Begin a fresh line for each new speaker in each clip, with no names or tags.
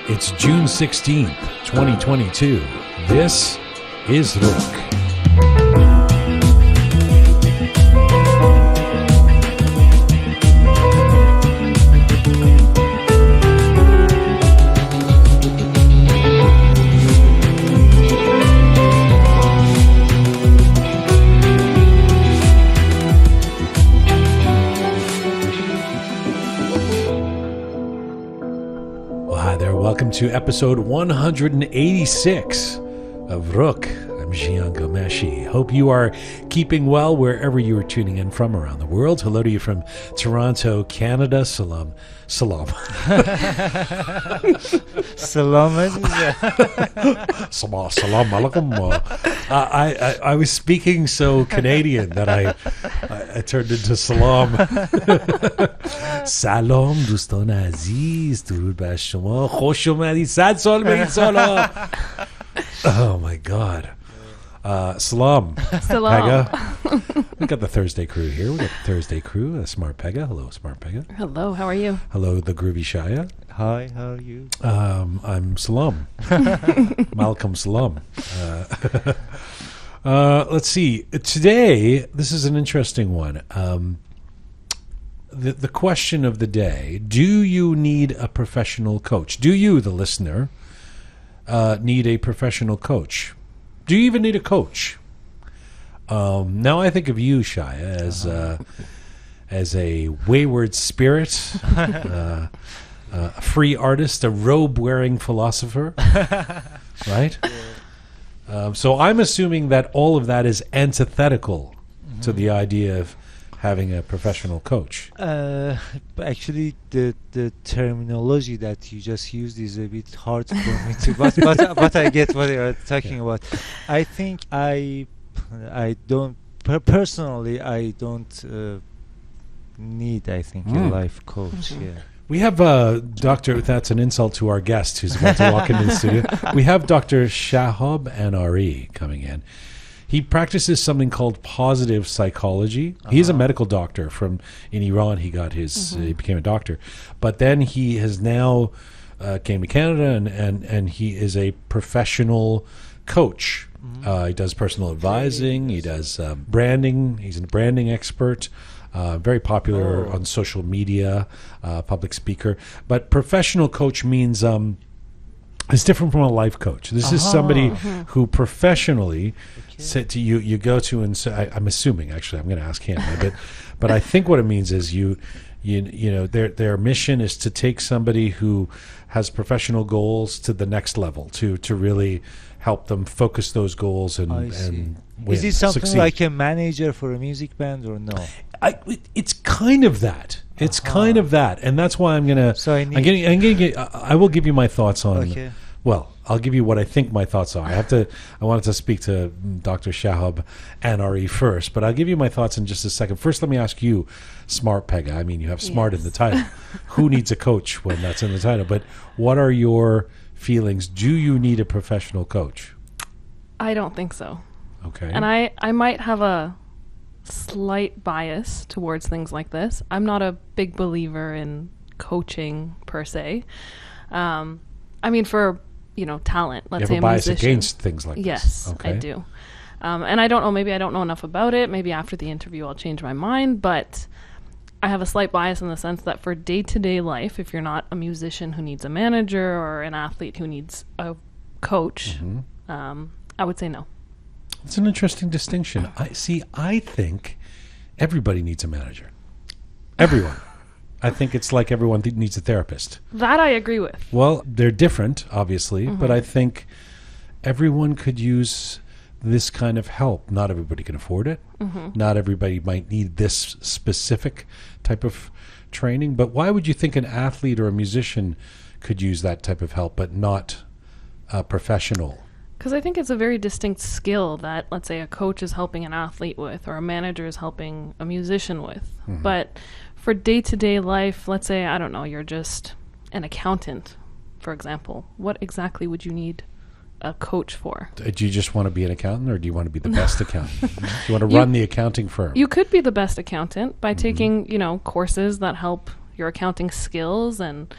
It's June 16th, 2022. This is Rook. Welcome to episode 186 of Rook. I'm ژیان Qamshi. Hope you are keeping well wherever you are tuning in from around the world. Hello to you from Toronto, Canada. Salam.
Salam alaikum. I was speaking so Canadian that I turned into salam. سلام دوستان عزیز، درود بر شما، خوش اومدید، 100 سال به این سالا. Oh my God. Salam. Pega. We got the Thursday crew here. We got the Thursday crew. Smart Pega. Hello, Smart Pega.
Hello, how are you?
Hello, the Groovy Shaya.
Hi, how are you?
I'm Salam. Malcolm Salam. Let's see. Today, this is an interesting one. The question of the day: do you need a professional coach? Do you, the listener, need a professional coach? Do you even need a coach? Now I think of you, Shaya, as a wayward spirit, a free artist, a robe-wearing philosopher, right? So I'm assuming that all of that is antithetical to the idea of having a professional coach.
Actually, the terminology that you just used is a bit hard for me to, but I get what you're talking about. I think I don't personally I don't need, I think, a life coach. Yeah.
We have Dr. That's an insult to our guest who's about to walk into the studio. We have Dr. Shahab Anari coming in. He practices something called positive psychology. He's a medical doctor in Iran. He got his he became a doctor, but then he has now came to Canada and he is a professional coach. He does personal advising. He does branding. He's a branding expert. Very popular on social media, public speaker. But professional coach means it's different from a life coach. This is somebody who professionally said to you, you go to and say, I'm assuming, actually, I'm going to ask him, but I think what it means is you know, their mission is to take somebody who has professional goals to the next level, to really help them focus those goals and win,
is it something
succeed.
Like a manager for a music band or no?
It's kind of that. It's kind of that, and that's why I'm gonna.
So I
will give you my thoughts on.
Okay.
Well, I'll give you what I think my thoughts are. I wanted to speak to Dr. Shahab Anari first, but I'll give you my thoughts in just a second. First, let me ask you, Smart Pega. I mean, you have smart in the title. Who needs a coach when that's in the title? But what are your feelings? Do you need a professional coach?
I don't think so.
Okay.
And I might have a slight bias towards things like this. I'm not a big believer in coaching per se. I mean, for talent, let's say a musician. You have a bias against
things like this.
Yes,
okay.
I do. And I don't know, maybe I don't know enough about it. Maybe after the interview I'll change my mind, but I have a slight bias in the sense that for day-to-day life, if you're not a musician who needs a manager or an athlete who needs a coach, I would say no.
It's an interesting distinction. I think everybody needs a manager. Everyone. I think it's like everyone needs a therapist.
That I agree with.
Well, they're different, obviously, but I think everyone could use this kind of help. Not everybody can afford it. Not everybody might need this specific type of training. But why would you think an athlete or a musician could use that type of help, but not a professional?
Because I think it's a very distinct skill that, let's say, a coach is helping an athlete with, or a manager is helping a musician with. But for day-to-day life, let's say, I don't know, you're just an accountant, for example. What exactly would you need a coach for?
Do you just want to be an accountant, or do you want to be the best accountant? Do you want to run the accounting firm?
You could be the best accountant by taking, courses that help your accounting skills and,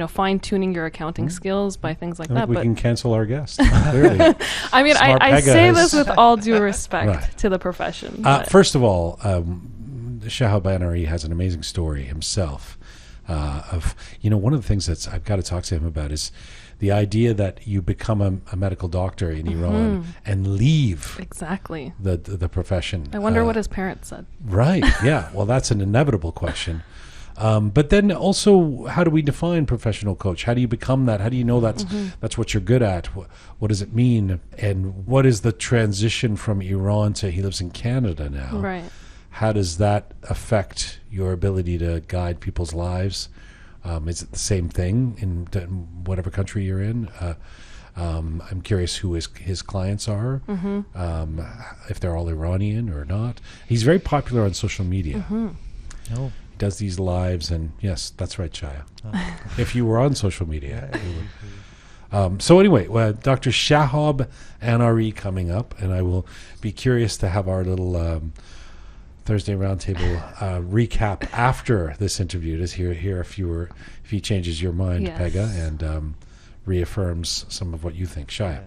fine-tuning your accounting skills by things like
I
that.
think we
But
can cancel our guest. Clearly.
I mean,
Smart
I
Pega
say
has-
this with all due respect
Right.
to the profession. but-
First of all, Shahab Anari has an amazing story himself. Of one of the things that's I've got to talk to him about is the idea that you become a medical doctor in Iran and leave
Exactly.
the profession.
I wonder what his parents said.
Right. Yeah. Well, that's an inevitable question. But then also, how do we define professional coach? How do you become that? How do you know that's what you're good at? What does it mean? And what is the transition from Iran to he lives in Canada now?
Right.
How does that affect your ability to guide people's lives? Is it the same thing in whatever country you're in? I'm curious who his clients are, if they're all Iranian or not. He's very popular on social media.
Oh.
He does these lives, and yes, that's right, Shaya. If you were on social media. You would. So anyway, Dr. Shahab Anari coming up, and I will be curious to have our little Thursday Roundtable recap after this interview to hear if he changes your mind,
Yes.
Pega, and reaffirms some of what you think, Shaya.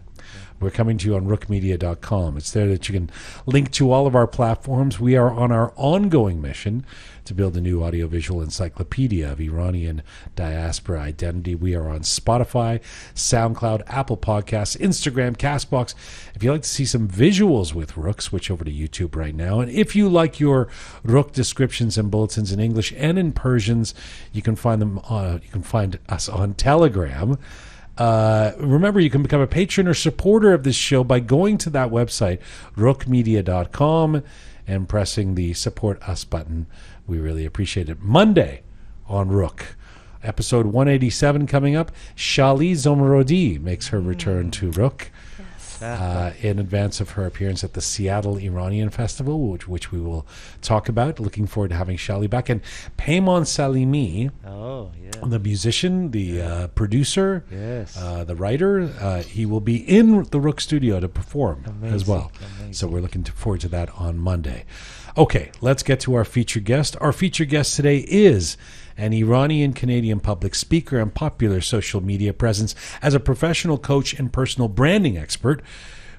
We're coming to you on rookmedia.com. It's there that you can link to all of our platforms. We are on our ongoing mission to build a new audiovisual encyclopedia of Iranian diaspora identity. We are on Spotify, SoundCloud, Apple Podcasts, Instagram, CastBox. If you'd like to see some visuals with Rook, switch over to YouTube right now. And if you like your Rook descriptions and bulletins in English and in Persians, you can find them. You can find us on Telegram. Remember, you can become a patron or supporter of this show by going to that website, rookmedia.com, and pressing the Support Us button. We really appreciate it. Monday on Rook, episode 187 coming up. Shali Zomrodi makes her return to Rook. In advance of her appearance at the Seattle Iranian Festival, which we will talk about. Looking forward to having Shali back. And Peyman Salimi, the musician, the producer, the writer, he will be in the Rook studio to perform as well.
Amazing.
So we're looking forward to that on Monday. Okay, let's get to our featured guest. Our featured guest today is an Iranian-Canadian public speaker and popular social media presence as a professional coach and personal branding expert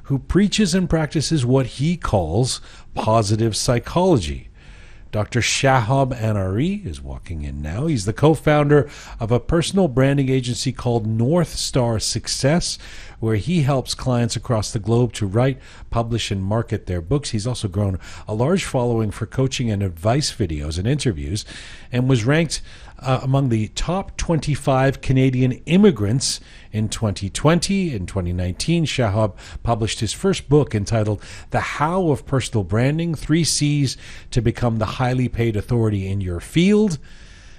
who preaches and practices what he calls positive psychology. Dr. Shahab Anari is walking in now. He's the co-founder of a personal branding agency called North Star Success, where he helps clients across the globe to write, publish, and market their books. He's also grown a large following for coaching and advice videos and interviews, and was ranked among the top 25 Canadian immigrants in 2020. In 2019, Shahab published his first book entitled The How of Personal Branding, 3 C's to Become the Highly Paid Authority in Your Field.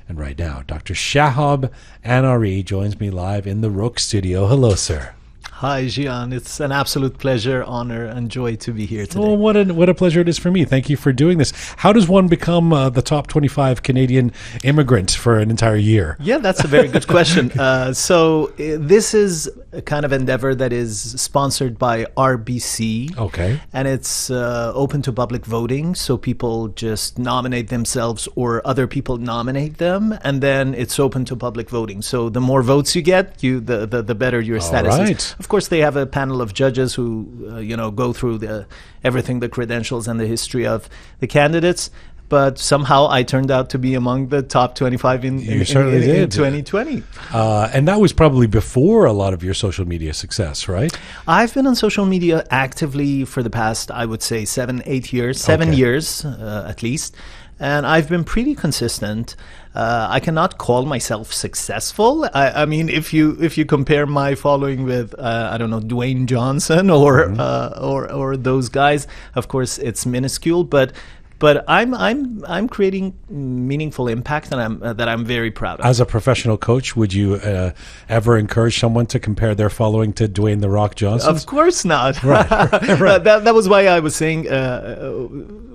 And right now, Dr. Shahab Anari joins me live in the Rook studio. Hello, sir.
Hi, ژیان. It's an absolute pleasure, honor, and joy to be here today.
Oh, what a pleasure it is for me. Thank you for doing this. How does one become the top 25 Canadian immigrant for an entire year?
Yeah, that's a very good question. This is a kind of endeavor that is sponsored by RBC.
Okay.
And it's open to public voting. So people just nominate themselves or other people nominate them. And then it's open to public voting. So the more votes you get, the better your status is. Of course, they have a panel of judges who, go through everything, the credentials and the history of the candidates. But somehow I turned out to be among the top 25 in 2020.
And that was probably before a lot of your social media success, right?
I've been on social media actively for the past, I would say, 7-8 years, 7 years at least. And I've been pretty consistent. I cannot call myself successful. I mean, if you compare my following with Dwayne Johnson or those guys, of course it's minuscule. But I'm creating meaningful impact, and that I'm very proud of.
As a professional coach, would you ever encourage someone to compare their following to Dwayne "The Rock" Johnson?
Of course not.
Right.
That was why I was saying,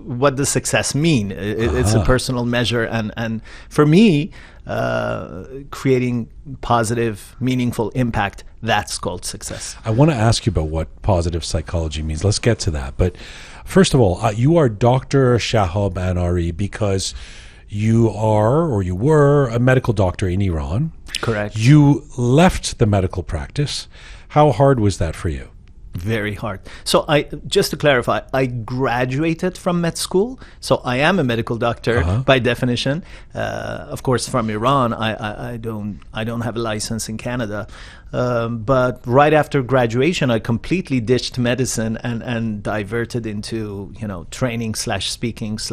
what does success mean? It's a personal measure, and for me, creating positive, meaningful impact, that's called success.
I want to ask you about what positive psychology means. Let's get to that. But first of all, you are Dr. Shahab Anari because you are, or you were, a medical doctor in Iran.
Correct.
You left the medical practice. How hard was that for you?
Very hard. So just to clarify, I graduated from med school, so I am a medical doctor by definition. Of course, from Iran, I don't have a license in Canada. But right after graduation, I completely ditched medicine and diverted into training / speaking /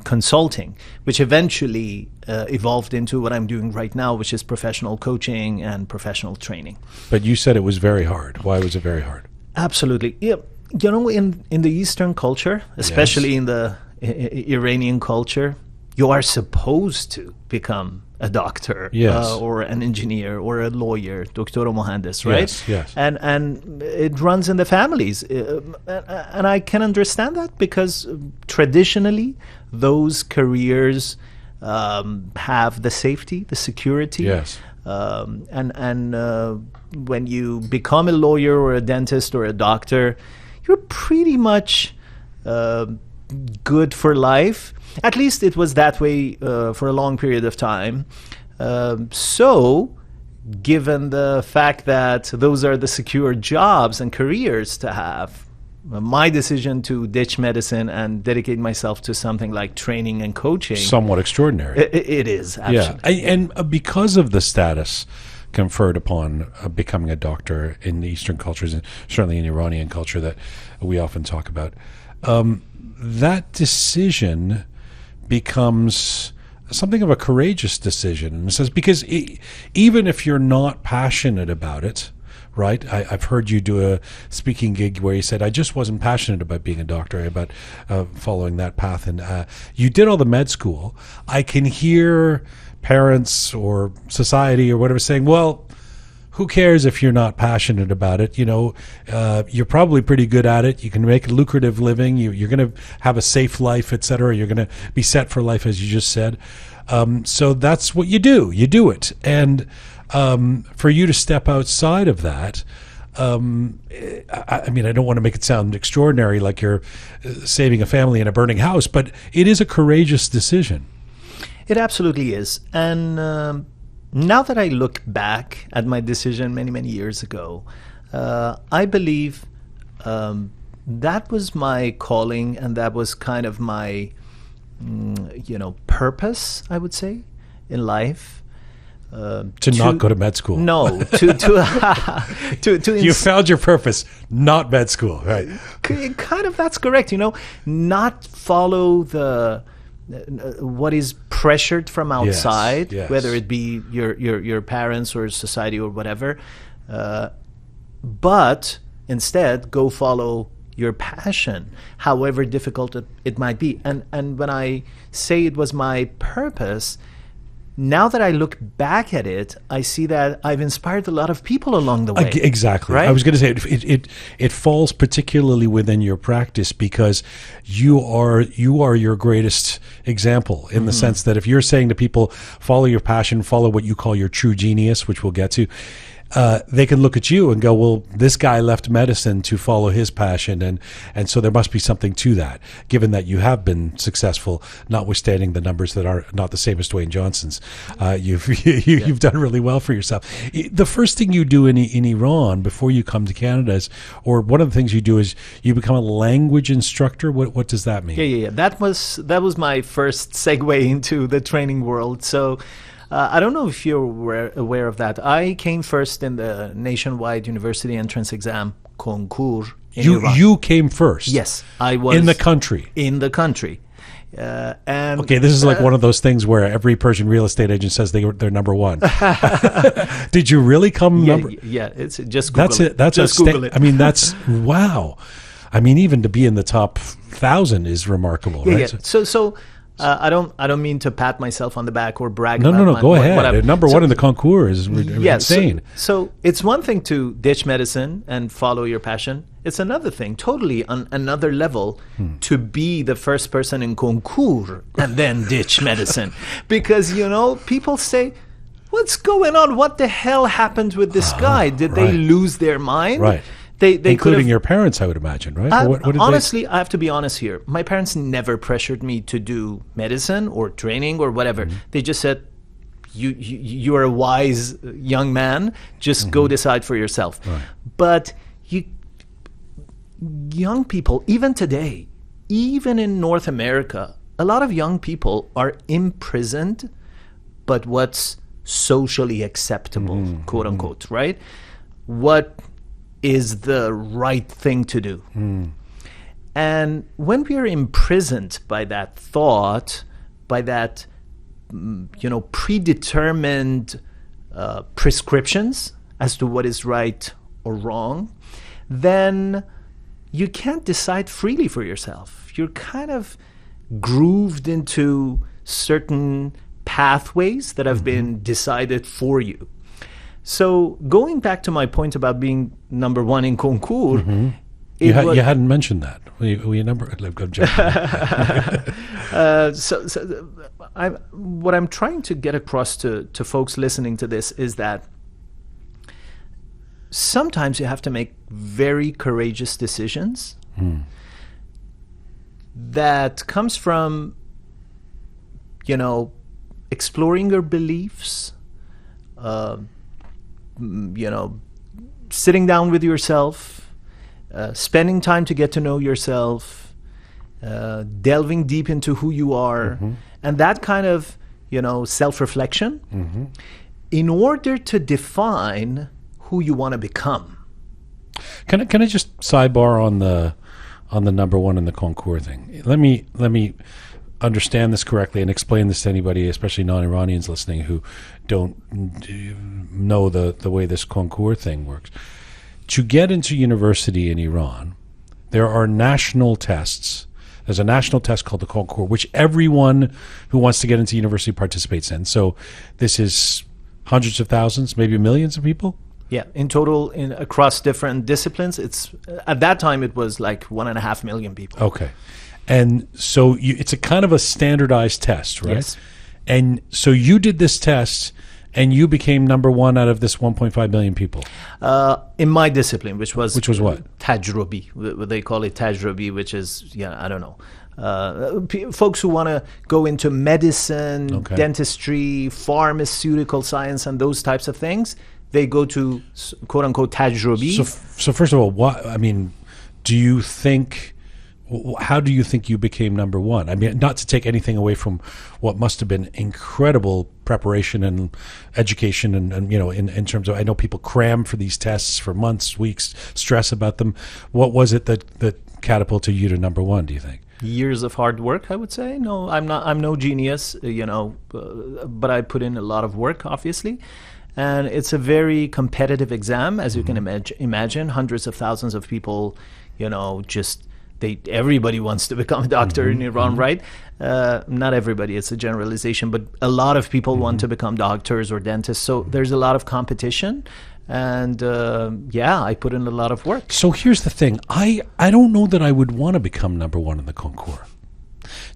consulting, which eventually evolved into what I'm doing right now, which is professional coaching and professional training.
But you said it was very hard. Why was it very hard?
Absolutely. Yeah. In the Eastern culture, especially in the Iranian culture, you are supposed to become a doctor or an engineer or a lawyer, Dr. or Mohandes, right?
Yes.
And it runs in the families. And I can understand that because traditionally those careers have the safety, the security.
Yes.
And when you become a lawyer or a dentist or a doctor, you're pretty much good for life. At least it was that way for a long period of time. So, given the fact that those are the secure jobs and careers to have, my decision to ditch medicine and dedicate myself to something like training and coaching.
Somewhat extraordinary.
It is, absolutely.
Yeah. And because of the status conferred upon becoming a doctor in the Eastern cultures, and certainly in Iranian culture that we often talk about, that decision becomes something of a courageous decision in a sense, because even if you're not passionate about it, right? I've heard you do a speaking gig where you said, I just wasn't passionate about being a doctor, about following that path. And you did all the med school. I can hear parents or society or whatever saying, well, who cares if you're not passionate about it? You're probably pretty good at it. You can make a lucrative living. You're going to have a safe life, etc. You're going to be set for life, as you just said. So that's what you do. You do it. And for you to step outside of that, I mean, I don't want to make it sound extraordinary, like you're saving a family in a burning house, but it is a courageous decision.
It absolutely is. And now that I look back at my decision many, many years ago, I believe that was my calling, and that was kind of my, purpose, I would say, in life.
To not go to med school.
No, to
you found your purpose, not med school, right?
Kind of, that's correct. Not follow the what is pressured from outside,
yes.
whether it be your parents or society or whatever, but instead go follow your passion, however difficult it might be. And when I say it was my purpose, now that I look back at it, I see that I've inspired a lot of people along the way.
Exactly.
Right?
I was going to say it falls particularly within your practice because you are your greatest example in the sense that if you're saying to people, follow your passion, follow what you call your true genius, which we'll get to, they can look at you and go, well, this guy left medicine to follow his passion, and so there must be something to that, given that you have been successful, notwithstanding the numbers that are not the same as Dwayne Johnson's. You've done really well for yourself. The first thing you do in Iran before you come to Canada is, or one of the things you do is you become a language instructor. What does that mean?
Yeah. That was my first segue into the training world. So I don't know if you're aware of that. I came first in the nationwide university entrance exam concours in Iran.
You came first?
Yes, I was.
In the country?
In the country. And
okay, this is like one of those things where every Persian real estate agent says they're number one. Did you really come number?
Yeah, it's just Google
that's it. That's
just Google it.
I mean, that's wow. I mean, even to be in the top 1,000 is remarkable, right?
Yeah. So I don't mean to pat myself on the back or brag.
No. Go ahead. Number one in the concours is insane.
So it's one thing to ditch medicine and follow your passion. It's another thing, totally on another level, to be the first person in concours and then ditch medicine, because people say, "What's going on? What the hell happened with this guy? Did they lose their mind?"
Right.
They
including your parents, I would imagine, right?
Honestly, I have to be honest here. My parents never pressured me to do medicine or training or whatever. They just said, you're a wise young man. Just go decide for yourself.
Right.
But young people, even today, even in North America, a lot of young people are imprisoned, but what's socially acceptable, quote unquote, right? What is the right thing to do? And when we are imprisoned by that thought, by that, predetermined prescriptions as to what is right or wrong, then you can't decide freely for yourself. You're kind of grooved into certain pathways that have been decided for you. So going back to my point about being number one in concours,
you hadn't mentioned that. Were you number?
What I'm trying to get across to folks listening to this is that sometimes you have to make very courageous decisions that comes from, exploring your beliefs, sitting down with yourself, spending time to get to know yourself, delving deep into who you are, and that kind of, self-reflection in order to define who you want to become.
Can I just sidebar on the number one in the concours thing? Let me understand this correctly and explain this to anybody, especially non-Iranians listening who don't know the way this concours thing works. To get into university in Iran, there are national tests. There's a national test called the concours, which everyone who wants to get into university participates in. So this is hundreds of thousands, maybe millions of people?
Yeah, in total, across different disciplines, it's at that time it was like 1.5 million people.
Okay. And so it's a kind of a standardized test, right?
Yes.
And so you did this test, and you became number one out of this 1.5 million people.
In my discipline, which was
what?
Tajrubi. They call it Tajrubi, which is, I don't know. Folks who want to go into medicine, dentistry, pharmaceutical science, and those types of things, they go to quote unquote Tajrubi.
So first of all, do you think? How do you think you became number one? I mean, not to take anything away from what must have been incredible preparation and education, and in terms of, I know people cram for these tests for months, weeks, stress about them. What was it that catapulted you to number one, do you think?
Years of hard work, I would say. No, I'm no genius, but I put in a lot of work, obviously. And it's a very competitive exam, as you can imagine. Hundreds of thousands of people, everybody wants to become a doctor in Iran, right? Not everybody, it's a generalization, but a lot of people want to become doctors or dentists. So there's a lot of competition. And I put in a lot of work.
So here's the thing. I don't know that I would want to become number one in the concours.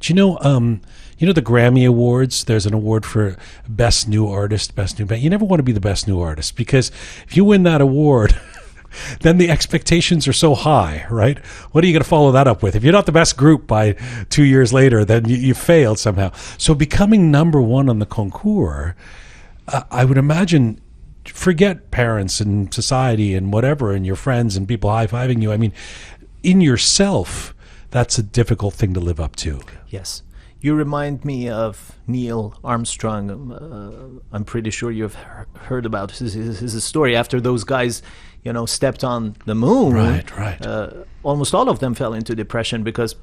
Do you know the Grammy Awards? There's an award for Best New Artist, Best New Band. You never want to be the Best New Artist, because if you win that award, then the expectations are so high, right? What are you going to follow that up with? If you're not the best group by 2 years later, then you failed somehow. So becoming number one on the concours, I would imagine, forget parents and society and whatever and your friends and people high-fiving you. I mean, in yourself, that's a difficult thing to live up to.
Yes. You remind me of Neil Armstrong. I'm pretty sure you've heard about his story. After those guys, stepped on the moon,
right.
Almost all of them fell into depression because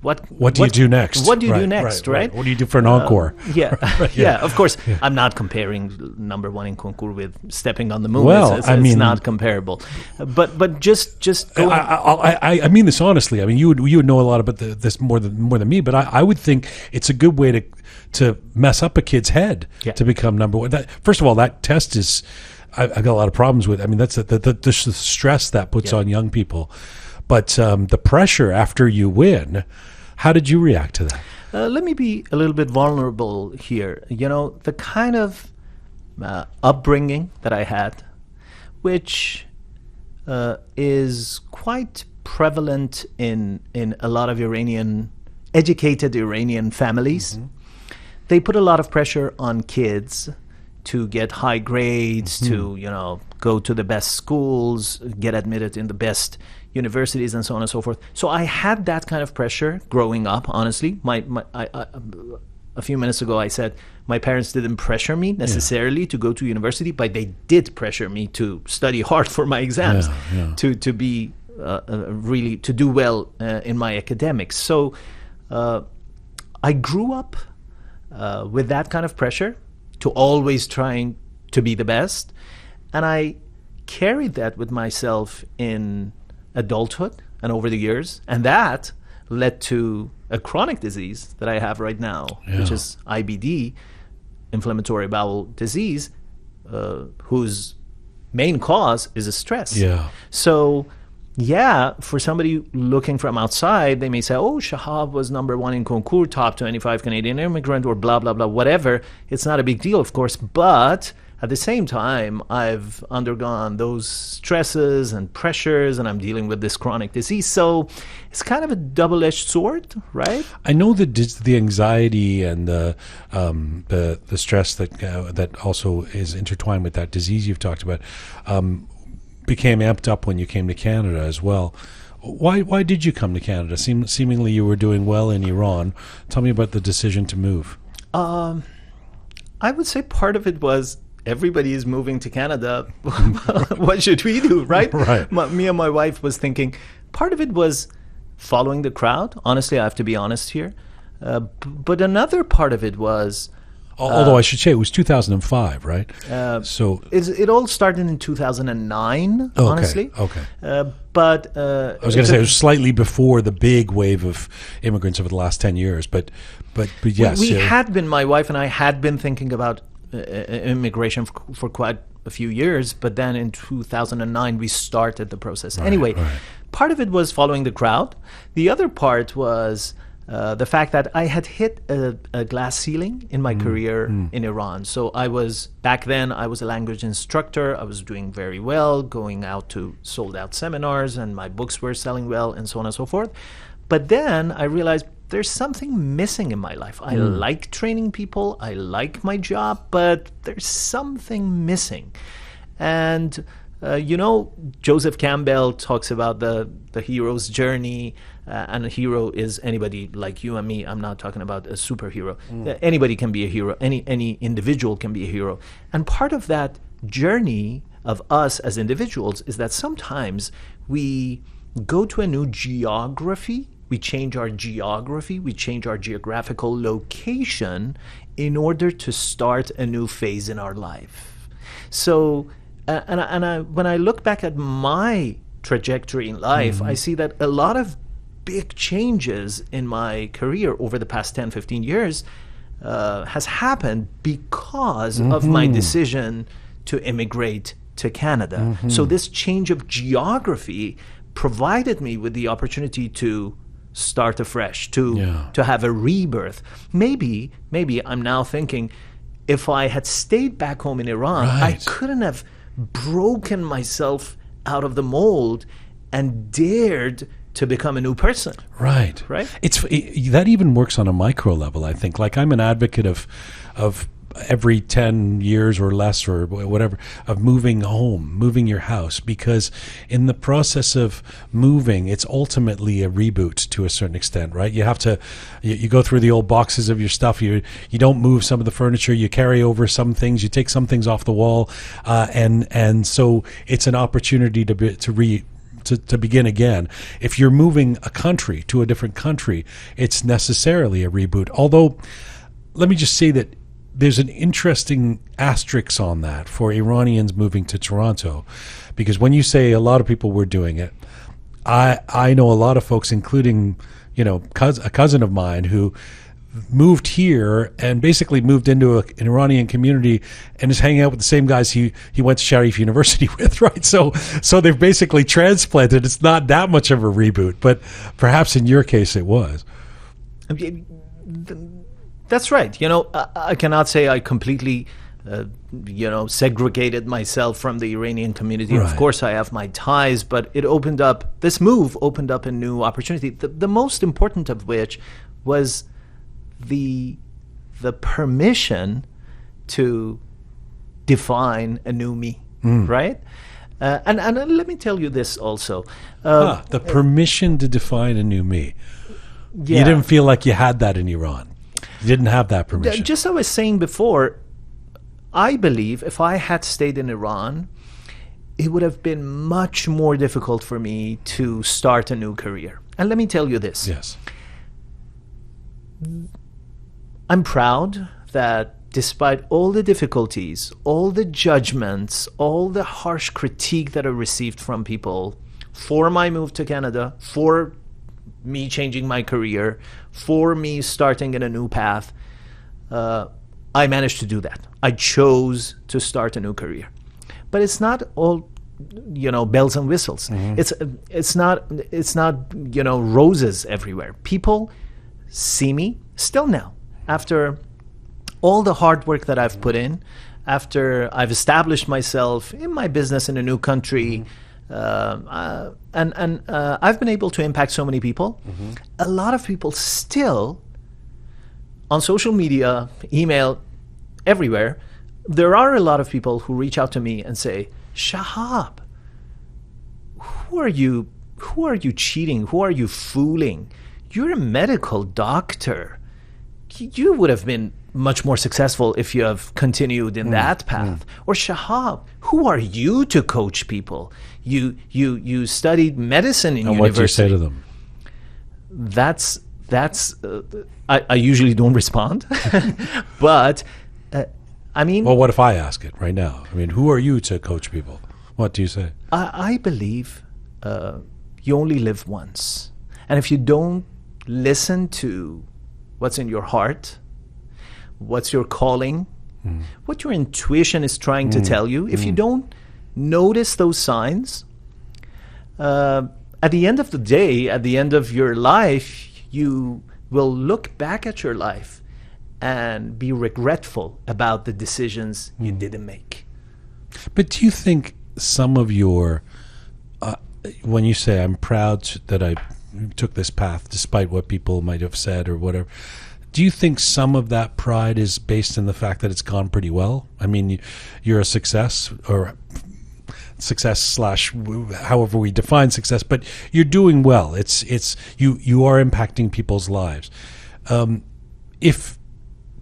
what
do you do next?
What do you do next, right?
What do you do for an encore?
Of course. Yeah. I'm not comparing number one in concours with stepping on the moon.
Well,
it's not comparable. But just going.
I mean this honestly. I mean, you would know a lot about this more than me. But I would think it's a good way to mess up a kid's head to become number one. First of all, that test is. I've got a lot of problems with. I mean, that's the stress that puts on young people. But the pressure after you win, how did you react to that?
Let me be a little bit vulnerable here. The kind of upbringing that I had, which is quite prevalent in a lot of educated Iranian families. they put a lot of pressure on kids to get high grades, to, you know, go to the best schools, get admitted in the best universities, and so on and so forth. So I had that kind of pressure growing up, honestly. A few minutes ago I said my parents didn't pressure me necessarily to go to university, but they did pressure me to study hard for my exams, to be really, to do well in my academics. So I grew up with that kind of pressure to always trying to be the best. And I carried that with myself in adulthood and over the years. And that led to a chronic disease that I have right now, which is IBD, inflammatory bowel disease, whose main cause is a stress. So, for somebody looking from outside, they may say, oh, Shahab was #1 in concours, top 25 Canadian immigrant, or blah, blah, blah, whatever. It's not a big deal, of course, but at the same time, I've undergone those stresses and pressures, and I'm dealing with this chronic disease. So it's kind of a double-edged sword, right?
I know that the anxiety and the stress that also is intertwined with that disease you've talked about became amped up when you came to Canada as well. Why did you come to Canada? Seemingly you were doing well in Iran. Tell me about the decision to move.
I would say part of it was everybody is moving to Canada. What should we do, right? Me and my wife was thinking. Part of it was following the crowd. Honestly, I have to be honest here. But another part of it was...
although I should say it was 2005, right? So
it all started in 2009, honestly.
Okay.
But
I was going to say it was slightly before the big wave of immigrants over the last 10 years. But yes.
We had been, my wife and I had been thinking about immigration for quite a few years, but then in 2009 we started the process. Anyway, part of it was following the crowd. The other part was the fact that I had hit a glass ceiling in my career in Iran. So back then I was a language instructor. I was doing very well, going out to sold out seminars, and my books were selling well, and so on and so forth. But then I realized there's something missing in my life. I like training people. I like my job, but there's something missing. And Joseph Campbell talks about the hero's journey, and a hero is anybody like you and me. I'm not talking about a superhero. Anybody can be a hero. Any individual can be a hero. And part of that journey of us as individuals is that sometimes we go to a new geography. We change our geography. We change our geographical location in order to start a new phase in our life. So... when I look back at my trajectory in life, I see that a lot of big changes in my career over the past 10, 15 years has happened because of my decision to immigrate to Canada. So this change of geography provided me with the opportunity to start afresh, to have a rebirth. Maybe I'm now thinking, if I had stayed back home in Iran, I couldn't have broken myself out of the mold and dared to become a new person. Right.
That even works on a micro level, I think. Like, I'm an advocate of every 10 years or less or whatever, of moving home, moving your house, because in the process of moving, it's ultimately a reboot to a certain extent, right? You have to, you go through the old boxes of your stuff, you don't move some of the furniture, you carry over some things, you take some things off the wall, and so it's an opportunity to begin again. If you're moving a country to a different country, it's necessarily a reboot. Although, let me just say that there's an interesting asterisk on that for Iranians moving to Toronto, because when you say a lot of people were doing it, I know a lot of folks, including a cousin of mine who moved here and basically moved into an Iranian community and is hanging out with the same guys he went to Sharif University with, right? So they've basically transplanted. It's not that much of a reboot, but perhaps in your case it was.
That's right. I cannot say I completely, segregated myself from the Iranian community. Right. Of course, I have my ties, but this move opened up a new opportunity. The most important of which was the the permission to define a new me, right? And let me tell you this also.
The permission to define a new me.
Yeah.
You didn't feel like you had that in Iran. You didn't have that permission.
Just as I was saying before, I believe if I had stayed in Iran, it would have been much more difficult for me to start a new career. And let me tell you this.
Yes.
I'm proud that despite all the difficulties, all the judgments, all the harsh critique that I received from people for my move to Canada, for me changing my career, for me starting in a new path, I managed to do that. I chose to start a new career. But it's not all, bells and whistles. It's not roses everywhere. People see me still now, after all the hard work that I've put in, after I've established myself in my business in a new country, and I've been able to impact so many people. A lot of people still, on social media, email, everywhere, there are a lot of people who reach out to me and say, Shahab, who are you cheating? Who are you fooling? You're a medical doctor. You would have been much more successful if you have continued in that path. Or Shahab, who are you to coach people? You studied medicine in university.
And what do you say to them?
That's I usually don't respond. But I mean,
well, what if I ask it right now? I mean, who are you to coach people? What do you say?
I believe you only live once, and if you don't listen to what's in your heart, what's your calling, what your intuition is trying to tell you, if you don't notice those signs, at the end of the day, at the end of your life, you will look back at your life and be regretful about the decisions you didn't make.
But do you think some of your, when you say I'm proud that I took this path despite what people might have said or whatever, do you think some of that pride is based in the fact that it's gone pretty well? I mean, you're a success, or success slash however we define success, but you're doing well. It's you are impacting people's lives. If,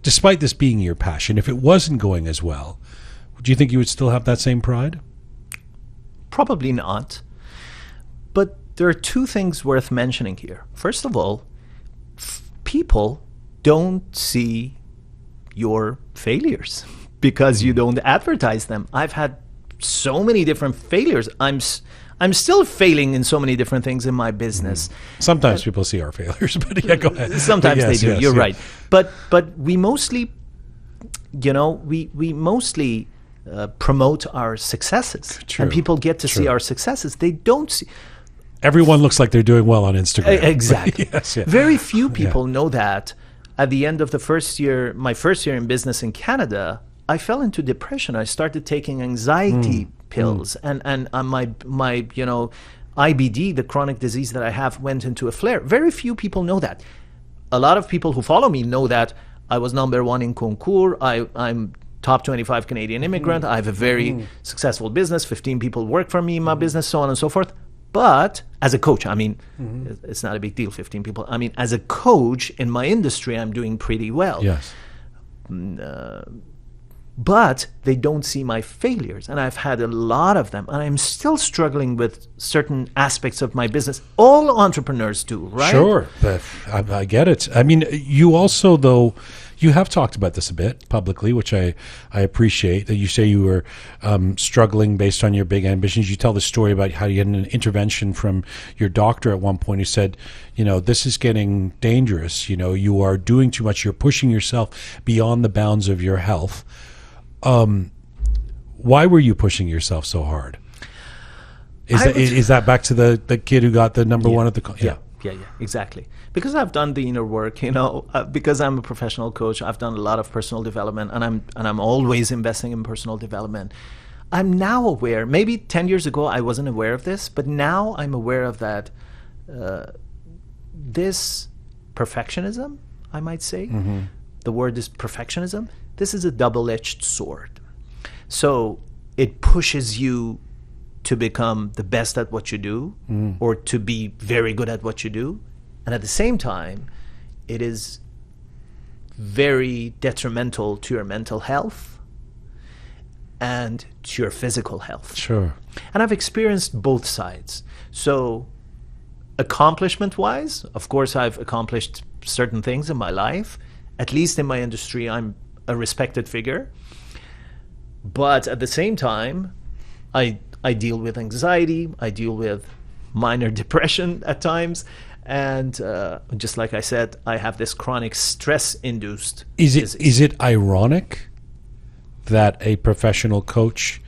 despite this being your passion, if it wasn't going as well, do you think you would still have that same pride?
Probably not. But there are two things worth mentioning here. First of all, people don't see your failures because you don't advertise them. I've had so many different failures. I'm still failing in so many different things in my business.
Sometimes people see our failures, but yeah, go ahead.
Sometimes
yes,
they do.
Yes,
You're
yes.
right. But we mostly, we mostly promote our successes,
True.
and people get to see our successes. They don't see.
Everyone looks like they're doing well on Instagram.
Exactly.
Yes, yeah.
Very few people know that. At the end of the first year, my first year in business in Canada, I fell into depression. I started taking anxiety pills, and my IBD, the chronic disease that I have, went into a flare. Very few people know that. A lot of people who follow me know that I was #1 in concours. I'm top 25 Canadian immigrant. I have a very successful business. 15 people work for me in my business, so on and so forth. But as a coach, I mean, it's not a big deal, 15 people. I mean, as a coach in my industry, I'm doing pretty well.
Yes.
But they don't see my failures, and I've had a lot of them, and I'm still struggling with certain aspects of my business. All entrepreneurs do, right?
Sure, but I get it. I mean, you also, though, you have talked about this a bit publicly, which I appreciate. That you say you were struggling based on your big ambitions. You tell the story about how you had an intervention from your doctor at one point who said, this is getting dangerous. You are doing too much. You're pushing yourself beyond the bounds of your health. Why were you pushing yourself so hard? Is that back to the kid who got the #1 at the
Yeah, exactly. Because I've done the inner work, because I'm a professional coach, I've done a lot of personal development, and I'm always investing in personal development. I'm now aware. Maybe 10 years ago I wasn't aware of this, but now I'm aware of that. This perfectionism, I might say, the word is perfectionism. This is a double-edged sword. So it pushes you to become the best at what you do, or to be very good at what you do. And at the same time, it is very detrimental to your mental health and to your physical health.
Sure.
And I've experienced both sides. So accomplishment-wise, of course, I've accomplished certain things in my life. At least in my industry, I'm a respected figure. But at the same time, I deal with anxiety, I deal with minor depression at times, and just like I said, I have this chronic stress-induced disease.
Is it ironic that a professional coach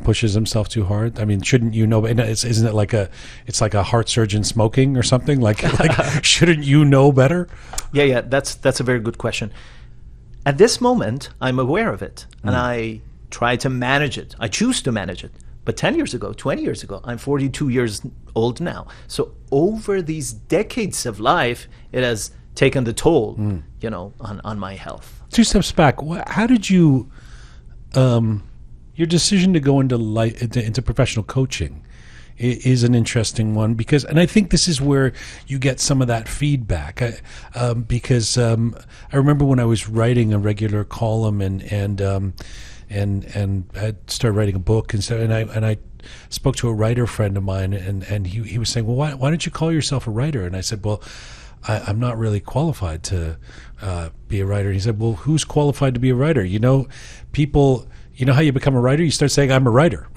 pushes himself too hard? I mean, shouldn't you know? Isn't it like a heart surgeon smoking or something? Like shouldn't you know better?
Yeah, that's a very good question. At this moment, I'm aware of it, and I try to manage it. I choose to manage it. But 10 years ago, 20 years ago, I'm 42 years old now. So over these decades of life, it has taken the toll, on my health.
2 steps back. How did you, your decision to go into professional coaching is an interesting one and I think this is where you get some of that feedback. Because I remember when I was writing a regular column and I started writing a book and I spoke to a writer friend of mine and he was saying, well, why don't you call yourself a writer? And I said, well, I'm not really qualified to be a writer. And he said, well, who's qualified to be a writer? People, how you become a writer? You start saying, I'm a writer.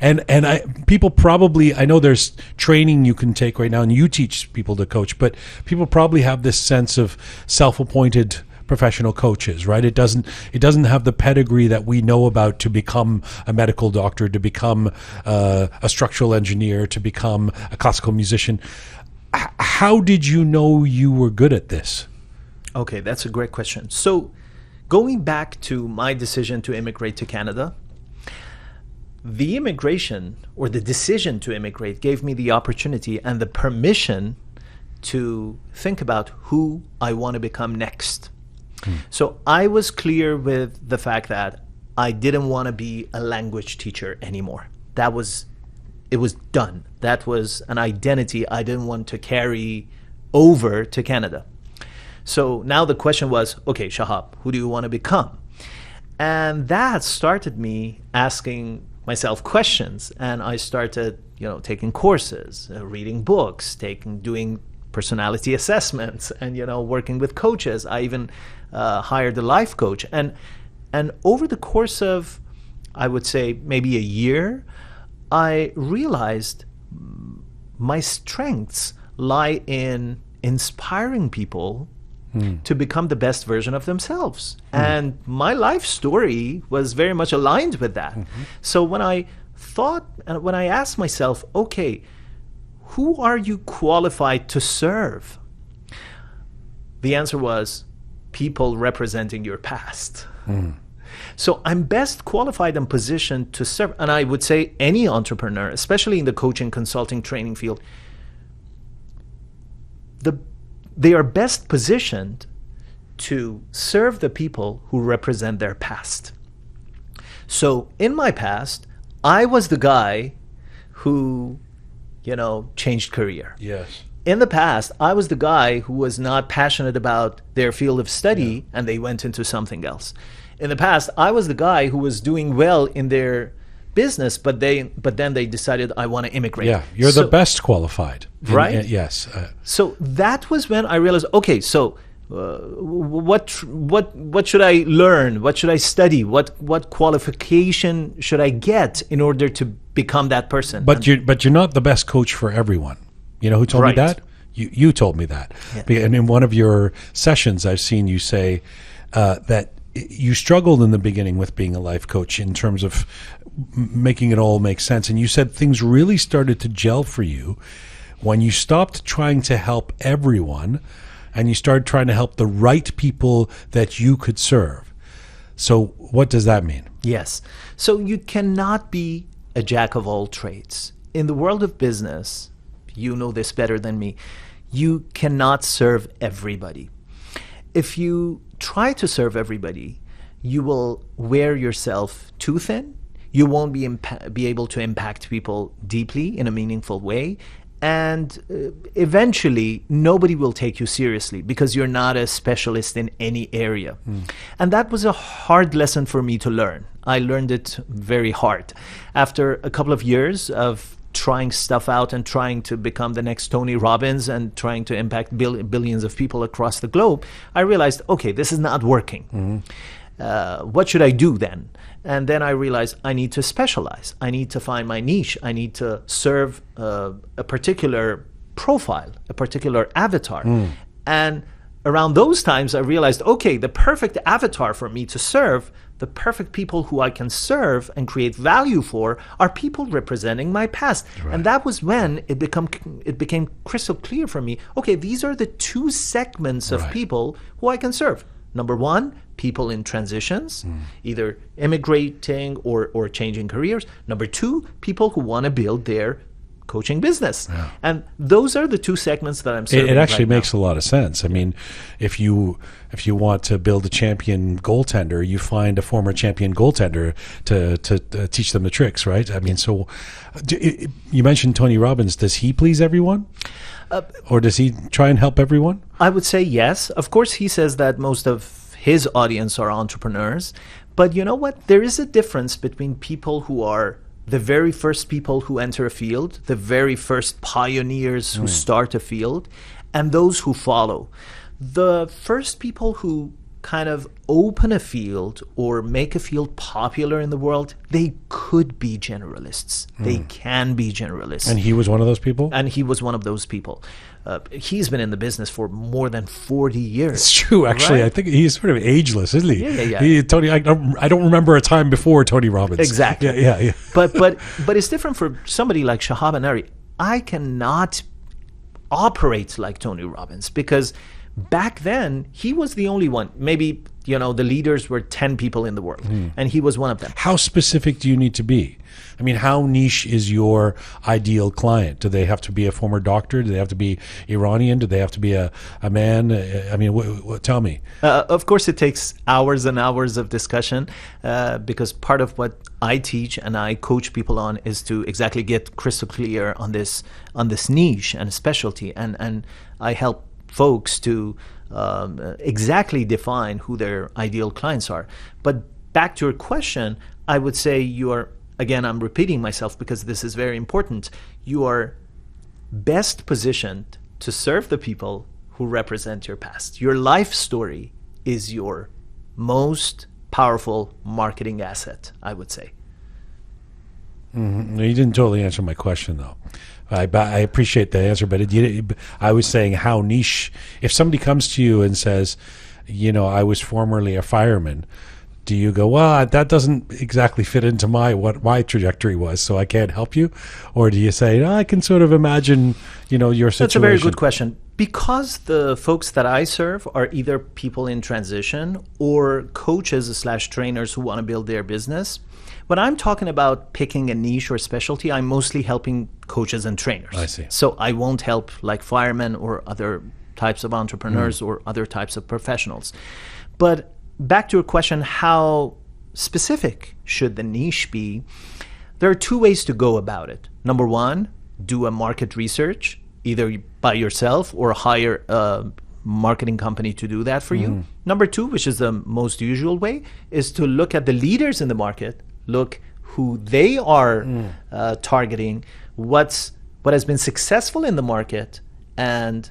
and people probably, I know there's training you can take right now and you teach people to coach, but people probably have this sense of self-appointed professional coaches, right? It doesn't have the pedigree that we know about to become a medical doctor, to become a structural engineer, to become a classical musician. How did you know you were good at this?
Okay, that's a great question. So going back to my decision to immigrate to Canada, the immigration or the decision to immigrate gave me the opportunity and the permission to think about who I want to become next. So I was clear with the fact that I didn't want to be a language teacher anymore. It was done. That was an identity I didn't want to carry over to Canada. So now the question was, okay, Shahab, who do you want to become? And that started me asking myself questions. And I started, taking courses, reading books, doing personality assessments, and working with coaches. I even hired a life coach, and over the course of, I would say, maybe a year, I realized my strengths lie in inspiring people to become the best version of themselves. And my life story was very much aligned with that. So when I asked myself, okay, who are you qualified to serve? The answer was people representing your past. So I'm best qualified and positioned to serve. And I would say any entrepreneur, especially in the coaching, consulting, training field, they are best positioned to serve the people who represent their past. So in my past, I was the guy who, changed career.
Yes.
In the past, I was the guy who was not passionate about their field of study and they went into something else. In the past, I was the guy who was doing well in their business, but then they decided, I want to immigrate.
Yeah, you're the best qualified.
Right?
Yes.
So that was when I realized, okay, so what should I learn? What should I study? What qualification should I get in order to become that person?
But you're not the best coach for everyone. You know who told me that? You told me that. Yeah. And in one of your sessions, I've seen you say that you struggled in the beginning with being a life coach in terms of making it all make sense. And you said things really started to gel for you when you stopped trying to help everyone and you started trying to help the right people that you could serve. So what does that mean?
Yes. So you cannot be a jack of all trades. In the world of business, you know this better than me, you cannot serve everybody. if you try to serve everybody, you will wear yourself too thin. You won't be able to impact people deeply in a meaningful way. And eventually, nobody will take you seriously because you're not a specialist in any area. And that was a hard lesson for me to learn. I learned it very hard. After a couple of years of trying stuff out and trying to become the next Tony Robbins and trying to impact billions of people across the globe, I realized, okay, this is not working. What should I do then? And then I realized I need to specialize. I need to find my niche. I need to serve a particular profile, a particular avatar. And around those times, I realized, okay, the perfect avatar for me to serve, the perfect people who I can serve and create value for are people representing my past. Right. And that was when it became crystal clear for me, okay, these are the two segments of people who I can serve. Number one, people in transitions, either immigrating or changing careers. Number two, people who want to build their coaching business. Yeah. And those are the two segments that I'm serving.
It actually
right
makes a lot of sense. I mean, if you want to build a champion goaltender, you find a former champion goaltender to teach them the tricks, right? I mean, so you mentioned Tony Robbins. Does he please everyone? Or does he try and help everyone?
I would say yes. Of course, he says that most of his audience are entrepreneurs. But you know what? There is a difference between people who are the very first people who enter a field, the very first pioneers who start a field, and those who follow. The first people who kind of open a field or make a field popular in the world, they could be generalists. They can be generalists.
And he was one of those people?
And he was one of those people. He's been in the business for more than 40 years.
It's true, actually. Right? I think he's sort of ageless, isn't he?
Yeah.
Tony, I don't remember a time before Tony Robbins.
Exactly.
Yeah.
But it's different for somebody like Shahab and Enari. I cannot operate like Tony Robbins because back then, he was the only one. Maybe, the leaders were 10 people in the world, and he was one of them.
How specific do you need to be? I mean, how niche is your ideal client? Do they have to be a former doctor? Do they have to be Iranian? Do they have to be a man? I mean, tell me.
Of course, it takes hours and hours of discussion because part of what I teach and I coach people on is to exactly get crystal clear on this niche and specialty, and I help folks to exactly define who their ideal clients are. But back to your question, I would say again, I'm repeating myself because this is very important. You are best positioned to serve the people who represent your past. Your life story is your most powerful marketing asset, I would say.
You didn't totally answer my question, though. I appreciate the answer, but I was saying how niche. If somebody comes to you and says, I was formerly a fireman, do you go, well, that doesn't exactly fit into what my trajectory was, so I can't help you? Or do you say, I can sort of imagine, your situation?
That's a very good question. Because the folks that I serve are either people in transition or coaches/trainers who want to build their business, when I'm talking about picking a niche or specialty, I'm mostly helping coaches and trainers.
I see.
So I won't help like firemen or other types of entrepreneurs or other types of professionals. But back to your question, how specific should the niche be? There are two ways to go about it. Number one, do a market research, either by yourself or hire a marketing company to do that for you. Number two, which is the most usual way, is to look at the leaders in the market, look who they are targeting, what has been successful in the market, and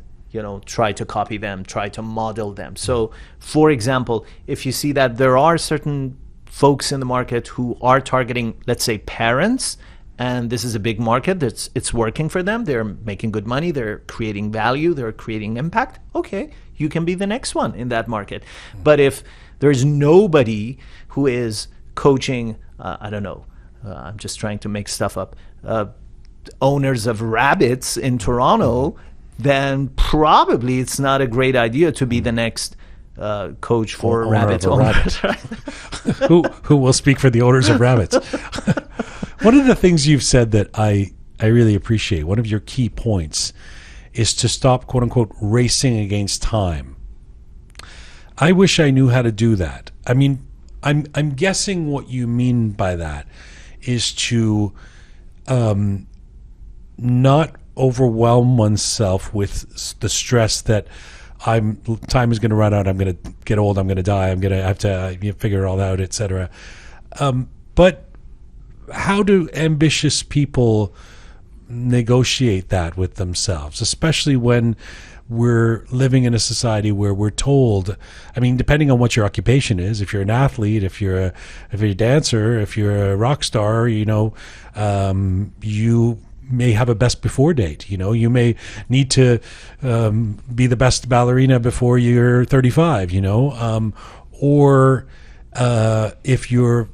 try to copy them, try to model them. So, for example, if you see that there are certain folks in the market who are targeting, let's say, parents, and this is a big market, it's working for them, they're making good money, they're creating value, they're creating impact, okay, you can be the next one in that market. But if there's nobody who is coaching, I don't know, I'm just trying to make stuff up, owners of rabbits in Toronto, then probably it's not a great idea to be the next coach for rabbits owners.
who will speak for the owners of rabbits. One of the things you've said that I really appreciate, one of your key points, is to stop, quote unquote, racing against time. I wish I knew how to do that. I mean, I'm guessing what you mean by that is to not overwhelm oneself with the stress that time is going to run out, I'm going to get old, I'm going to die, I'm going to have to figure it all out, etc. But how do ambitious people negotiate that with themselves, especially when we're living in a society where we're told, I mean, depending on what your occupation is, if you're an athlete, if you're a dancer, if you're a rock star, you may have a best before date. You may need to be the best ballerina before you're 35, or if you're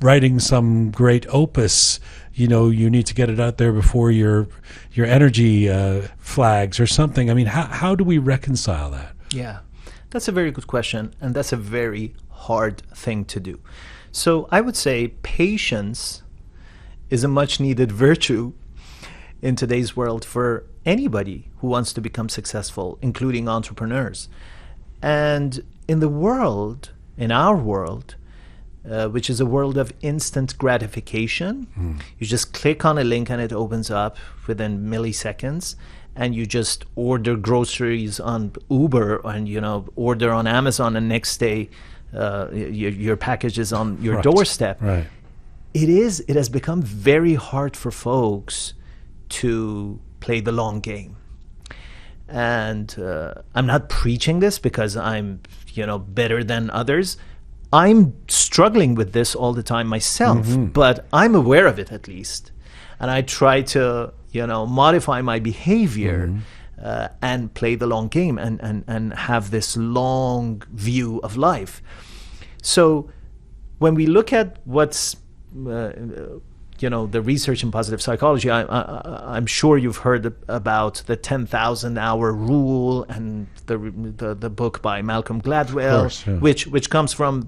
writing some great opus, you need to get it out there before your energy flags or something. I mean, how do we reconcile that?
Yeah, that's a very good question, and that's a very hard thing to do. So I would say patience is a much needed virtue in today's world for anybody who wants to become successful, including entrepreneurs. And in our world, which is a world of instant gratification, you just click on a link and it opens up within milliseconds, and you just order groceries on Uber and order on Amazon, and next day your package is on your doorstep.
Right.
It has become very hard for folks to play the long game. And I'm not preaching this because I'm better than others. I'm struggling with this all the time myself, but I'm aware of it at least. And I try to, modify my behavior and play the long game and have this long view of life. So when we look at what's, the research in positive psychology, I'm sure you've heard about the 10,000-hour rule and the book by Malcolm Gladwell,
course, yeah.
which comes from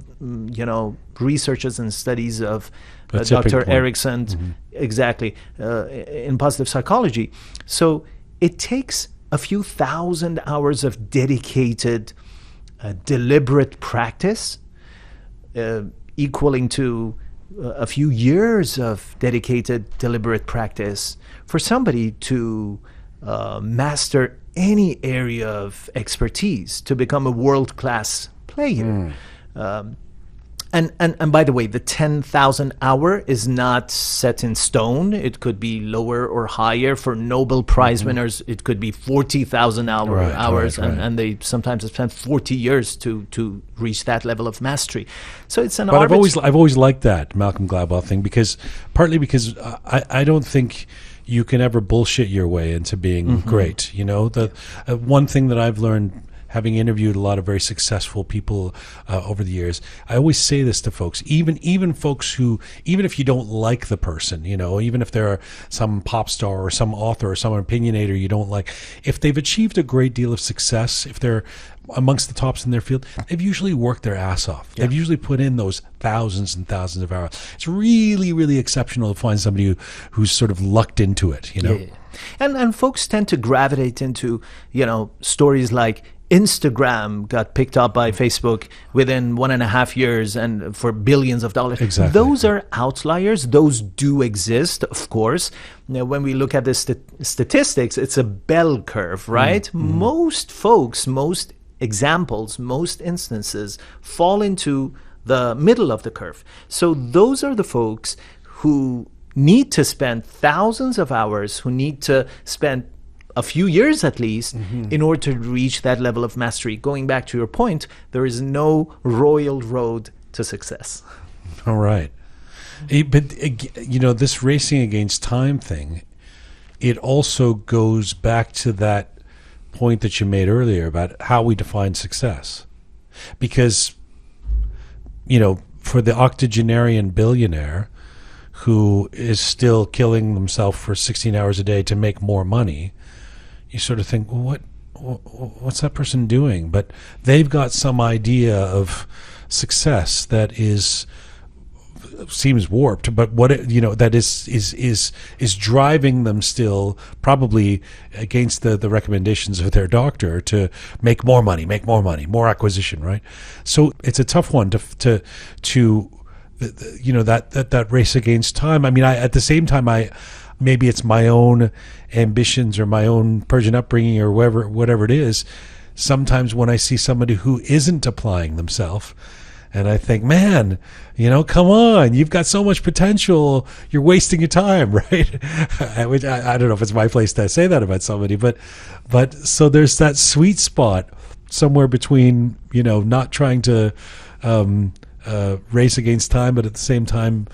researches and studies of Dr. Erickson, exactly, in positive psychology. So it takes a few thousand hours of dedicated, deliberate practice, equaling to a few years of dedicated, deliberate practice for somebody to master any area of expertise, to become a world-class player. And by the way, the 10,000 hour is not set in stone. It could be lower or higher. For Nobel Prize winners, it could be 40,000 hours,
right.
And they sometimes have spent 40 years to reach that level of mastery. So it's an.
But I've always liked that Malcolm Gladwell thing partly because I don't think you can ever bullshit your way into being great. The one thing that I've learned, having interviewed a lot of very successful people over the years, I always say this to folks, even folks who, even if you don't like the person, even if they're some pop star or some author or some opinionator you don't like, if they've achieved a great deal of success, if they're amongst the tops in their field, they've usually worked their ass off. Yeah. They've usually put in those thousands and thousands of hours. It's really, really exceptional to find somebody who's sort of lucked into it,
Yeah. And folks tend to gravitate into, stories like Instagram got picked up by Facebook within 1.5 years and for billions of dollars.
Exactly.
Those are outliers. Those do exist, of course. Now, when we look at the statistics, it's a bell curve, right? Most folks, most examples, most instances fall into the middle of the curve. So those are the folks who need to spend thousands of hours, who need to spend a few years at least in order to reach that level of mastery. Going back to your point, there is no royal road to success.
All right. But, this racing against time thing, it also goes back to that point that you made earlier about how we define success. Because, for the octogenarian billionaire who is still killing themselves for 16 hours a day to make more money, you sort of think, well, what's that person doing? But they've got some idea of success that is seems warped, but what that is driving them still, probably against the recommendations of their doctor, to make more money, more acquisition, right? So it's a tough one to that race against time. I mean, at the same time, maybe it's my own ambitions or my own Persian upbringing or whatever it is. Sometimes when I see somebody who isn't applying themselves, and I think, man, come on, you've got so much potential. You're wasting your time, right? Which I don't know if it's my place to say that about somebody, but so there's that sweet spot somewhere between, not trying to race against time, but at the same time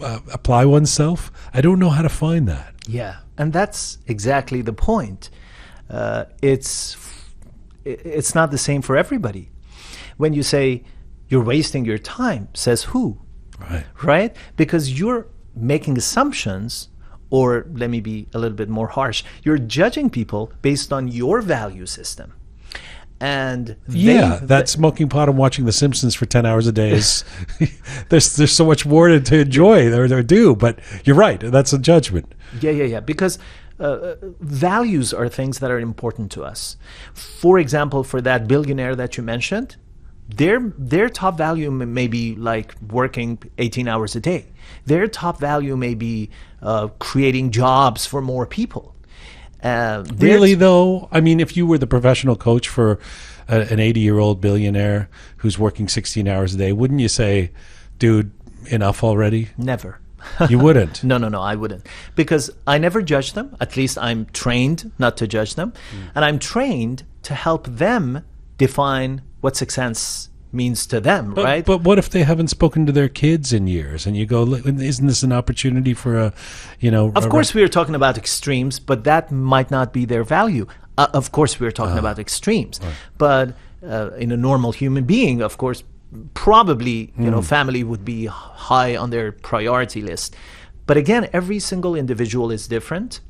apply oneself. I don't know how to find that.
Yeah, and that's exactly the point. It's not the same for everybody. When you say you're wasting your time, says who? Right? Because you're making assumptions, or let me be a little bit more harsh, you're judging people based on your value system. And
that smoking pot and watching The Simpsons for 10 hours a day is there's so much more to enjoy or do, but you're right, that's a judgment.
Yeah, because values are things that are important to us. For example, for that billionaire that you mentioned, their top value may be like working 18 hours a day. Their top value may be creating jobs for more people.
Really, though? I mean, if you were the professional coach for an 80-year-old billionaire who's working 16 hours a day, wouldn't you say, dude, enough already?
Never.
You wouldn't?
No, I wouldn't. Because I never judge them. At least I'm trained not to judge them. And I'm trained to help them define what success means to them, right?
But what if they haven't spoken to their kids in years, and you go, isn't this an opportunity for
Of course, we are talking about extremes, but that might not be their value. Of course, we are talking about extremes, but in a normal human being, of course, probably family would be high on their priority list. But again, every single individual is different.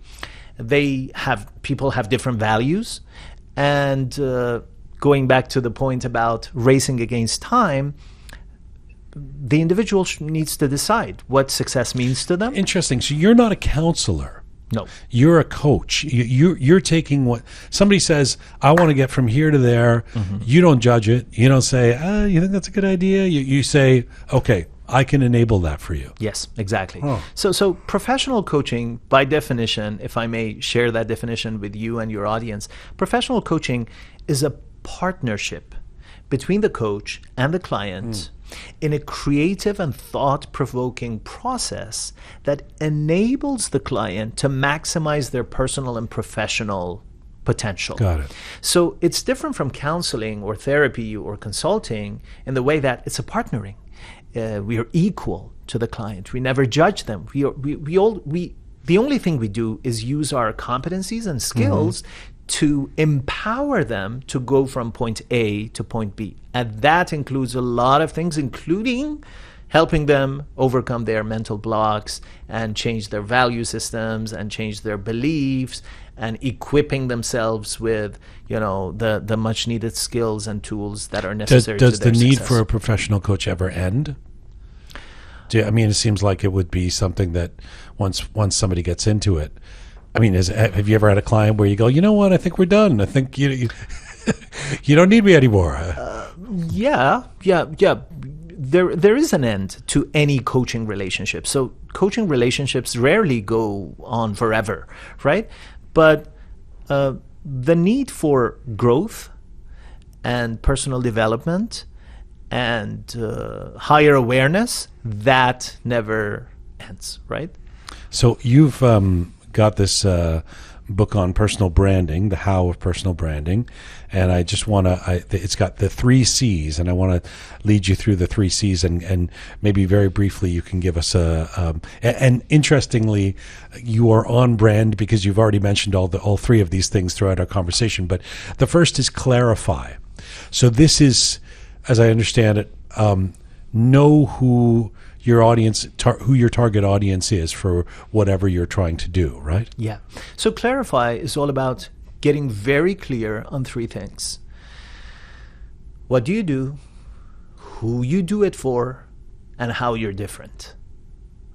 People have different values, and going back to the point about racing against time, the individual needs to decide what success means to them.
Interesting. So you're not a counselor.
No.
You're a coach. You're taking what somebody says, I want to get from here to there. Mm-hmm. You don't judge it. You don't say, you think that's a good idea? You say, okay, I can enable that for you.
Yes, exactly. Oh. So professional coaching, by definition, if I may share that definition with you and your audience, professional coaching is a partnership between the coach and the client in a creative and thought-provoking process that enables the client to maximize their personal and professional potential.
Got it.
So it's different from counseling or therapy or consulting in the way that it's a partnering. We are equal to the client. We never judge them. The only thing we do is use our competencies and skills to empower them to go from point A to point B. And that includes a lot of things, including helping them overcome their mental blocks and change their value systems and change their beliefs and equipping themselves with, the much needed skills and tools that are necessary to their success.
Does the need for a professional coach ever end? It seems like it would be something that once somebody gets into it, have you ever had a client where you go, you know what, I think we're done. I think you don't need me anymore.
Yeah. There is an end to any coaching relationship. So coaching relationships rarely go on forever, right? But the need for growth and personal development and higher awareness, that never ends, right?
So you've got this book on personal branding, The How of Personal Branding, and I just want to, it's got the 3 C's, and I want to lead you through the 3 C's, and maybe very briefly you can give us and interestingly, you are on brand because you've already mentioned all 3 of these things throughout our conversation, but the first is clarify. So this is, as I understand it, know who your audience, who your target audience is for whatever you're trying to do, right?
Yeah. So clarify is all about getting very clear on 3 things. What do you do? Who you do it for? and how you're different,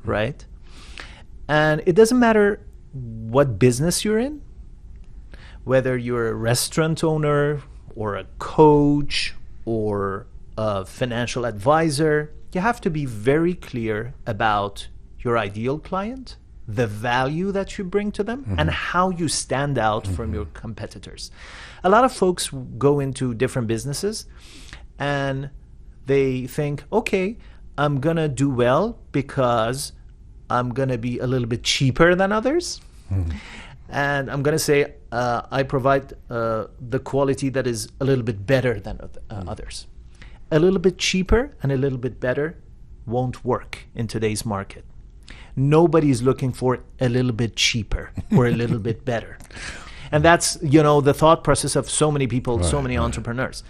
right? And it doesn't matter what business you're in, whether you're a restaurant owner or a coach or a financial advisor, you have to be very clear about your ideal client, the value that you bring to them, and how you stand out from your competitors. A lot of folks go into different businesses and they think, okay, I'm going to do well because I'm going to be a little bit cheaper than others. And I'm going to say I provide the quality that is a little bit better than others. A little bit cheaper and a little bit better won't work in today's market. Nobody's looking for a little bit cheaper or a little bit better. And that's, the thought process of so many people, so many entrepreneurs.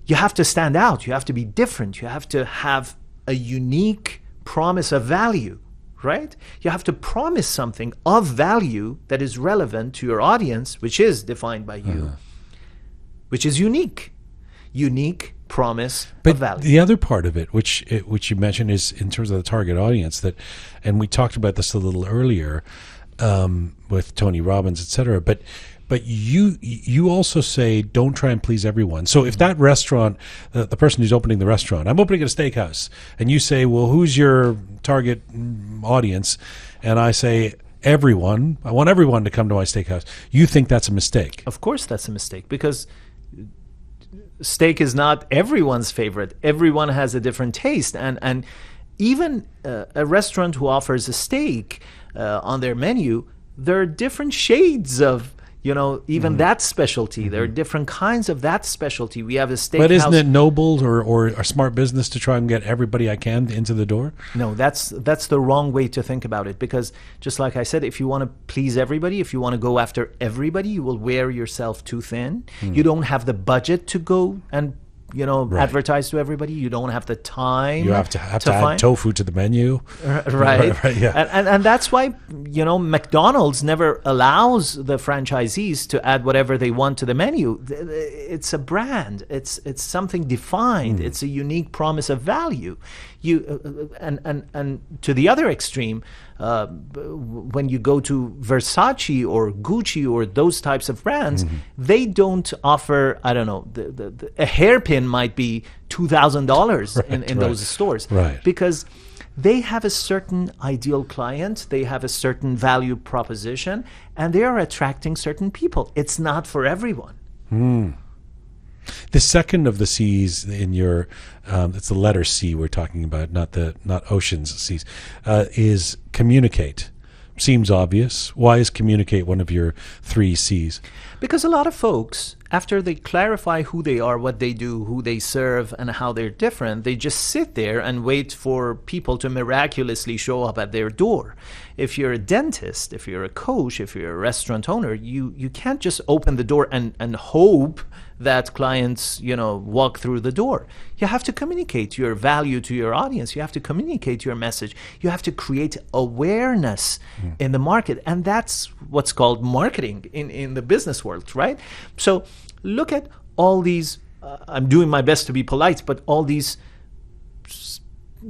You have to stand out. You have to be different. You have to have a unique promise of value, right? You have to promise something of value that is relevant to your audience, which is defined by you, which is unique promise of value.
The other part of it, which you mentioned, is in terms of the target audience, and we talked about this a little earlier with Tony Robbins, etc. But you also say don't try and please everyone. So if that restaurant, the person who's opening the restaurant, I'm opening a steakhouse, and you say, well, who's your target audience? And I say, everyone. I want everyone to come to my steakhouse. You think that's a mistake?
Of course that's a mistake, because steak is not everyone's favorite. Everyone has a different taste. And even a restaurant who offers a steak on their menu, there are different shades of even that specialty. There are different kinds of that specialty. We have a steakhouse.
But isn't it noble or a smart business to try and get everybody I can into the door?
No, that's the wrong way to think about it. Because just like I said, if you want to please everybody, if you want to go after everybody, you will wear yourself too thin. You don't have the budget to go and advertise to everybody. You don't have the time.
You have to add tofu to the menu.
Right.
Yeah.
And that's why, McDonald's never allows the franchisees to add whatever they want to the menu. It's a brand. It's something defined. It's a unique promise of value. And to the other extreme, when you go to Versace or Gucci or those types of brands, they don't offer, I don't know, a hairpin might be $2,000 in those stores.
Right.
Because they have a certain ideal client, they have a certain value proposition, and they are attracting certain people. It's not for everyone.
The second of the C's in your, it's the letter C we're talking about, not oceans, C's, is communicate. Seems obvious. Why is communicate one of your 3 C's?
Because a lot of folks, after they clarify who they are, what they do, who they serve, and how they're different, they just sit there and wait for people to miraculously show up at their door. If you're a dentist, if you're a coach, if you're a restaurant owner, you can't just open the door and hope that clients, walk through the door. You have to communicate your value to your audience. You have to communicate your message. You have to create awareness in the market. And that's what's called marketing in the business world, right? So look at all these, I'm doing my best to be polite, but all these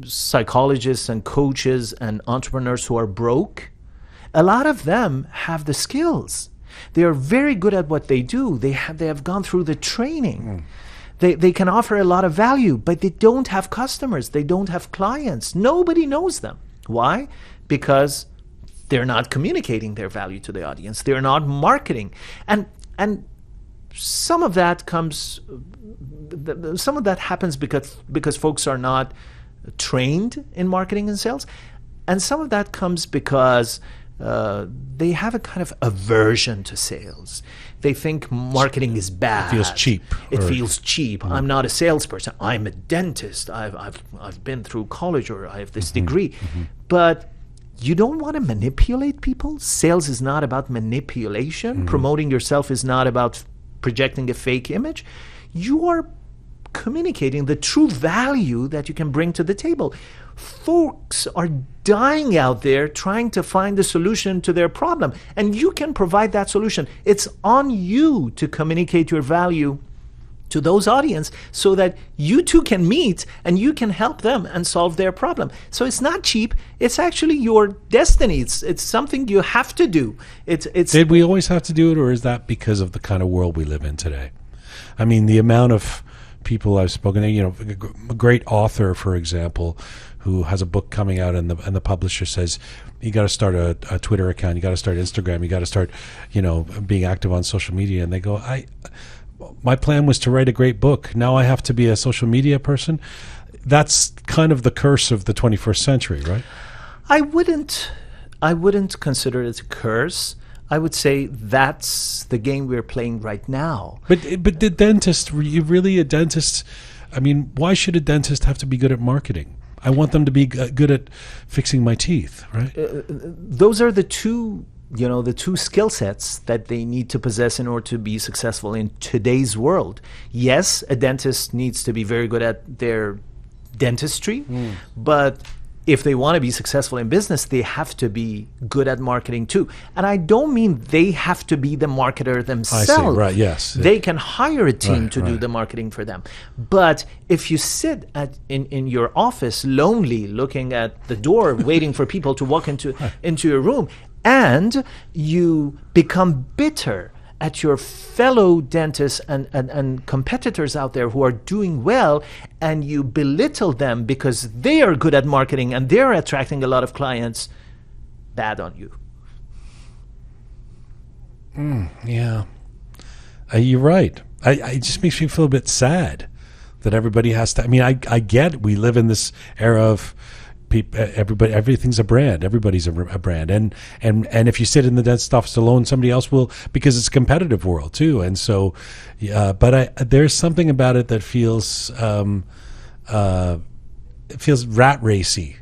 psychologists and coaches and entrepreneurs who are broke, a lot of them have the skills. They are very good at what they do. They have gone through the training. They can offer a lot of value, but they don't have customers. They don't have clients. Nobody knows them. Why? Because they're not communicating their value to the audience. They're not marketing. And some of that happens because folks are not trained in marketing and sales. And some of that comes because they have a kind of aversion to sales. They think marketing is bad.
It feels cheap.
It feels cheap. I'm not a salesperson. I'm a dentist. I've been through college, or I have this degree. But you don't want to manipulate people. Sales is not about manipulation. Promoting yourself is not about projecting a fake image. You are communicating the true value that you can bring to the table. Folks are dying out there trying to find a solution to their problem, and you can provide that solution. It's on you to communicate your value to those audience so that you two can meet and you can help them and solve their problem. So it's not cheap. It's actually your destiny. It's something you have to do. It's
Did we always have to do it, or is that because of the kind of world we live in today? I mean, the amount of people I've spoken to, you know, a great author, for example, who has a book coming out and the publisher says, you got to start a Twitter account, you got to start Instagram, you got to start, you know, being active on social media. And they go, my plan was to write a great book. Now I have to be a social media person. That's kind of the curse of the 21st century, right?
I wouldn't consider it a curse. I would say that's the game we're playing right now.
But the dentist, really a dentist, I mean, why should a dentist have to be good at marketing? I want them to be good at fixing my teeth, right?
Those are the two skill sets that they need to possess in order to be successful in today's world. Yes, a dentist needs to be very good at their dentistry, but if they want to be successful in business, they have to be good at marketing too. And I don't mean they have to be the marketer themselves.
I see, right, yes.
They can hire a team to do the marketing for them. But if you sit in your office lonely, looking at the door, waiting for people to walk into your room, and you become bitter at your fellow dentists and competitors out there who are doing well, and you belittle them because they are good at marketing and they're attracting a lot of clients, bad on you.
Yeah. You're right. It just makes me feel a bit sad that everybody has to. I mean, I get we live in this era of everything's a brand. Everybody's a brand, and if you sit in the dentist office alone, somebody else will, because it's a competitive world too. And so, but there's something about it that feels rat racy.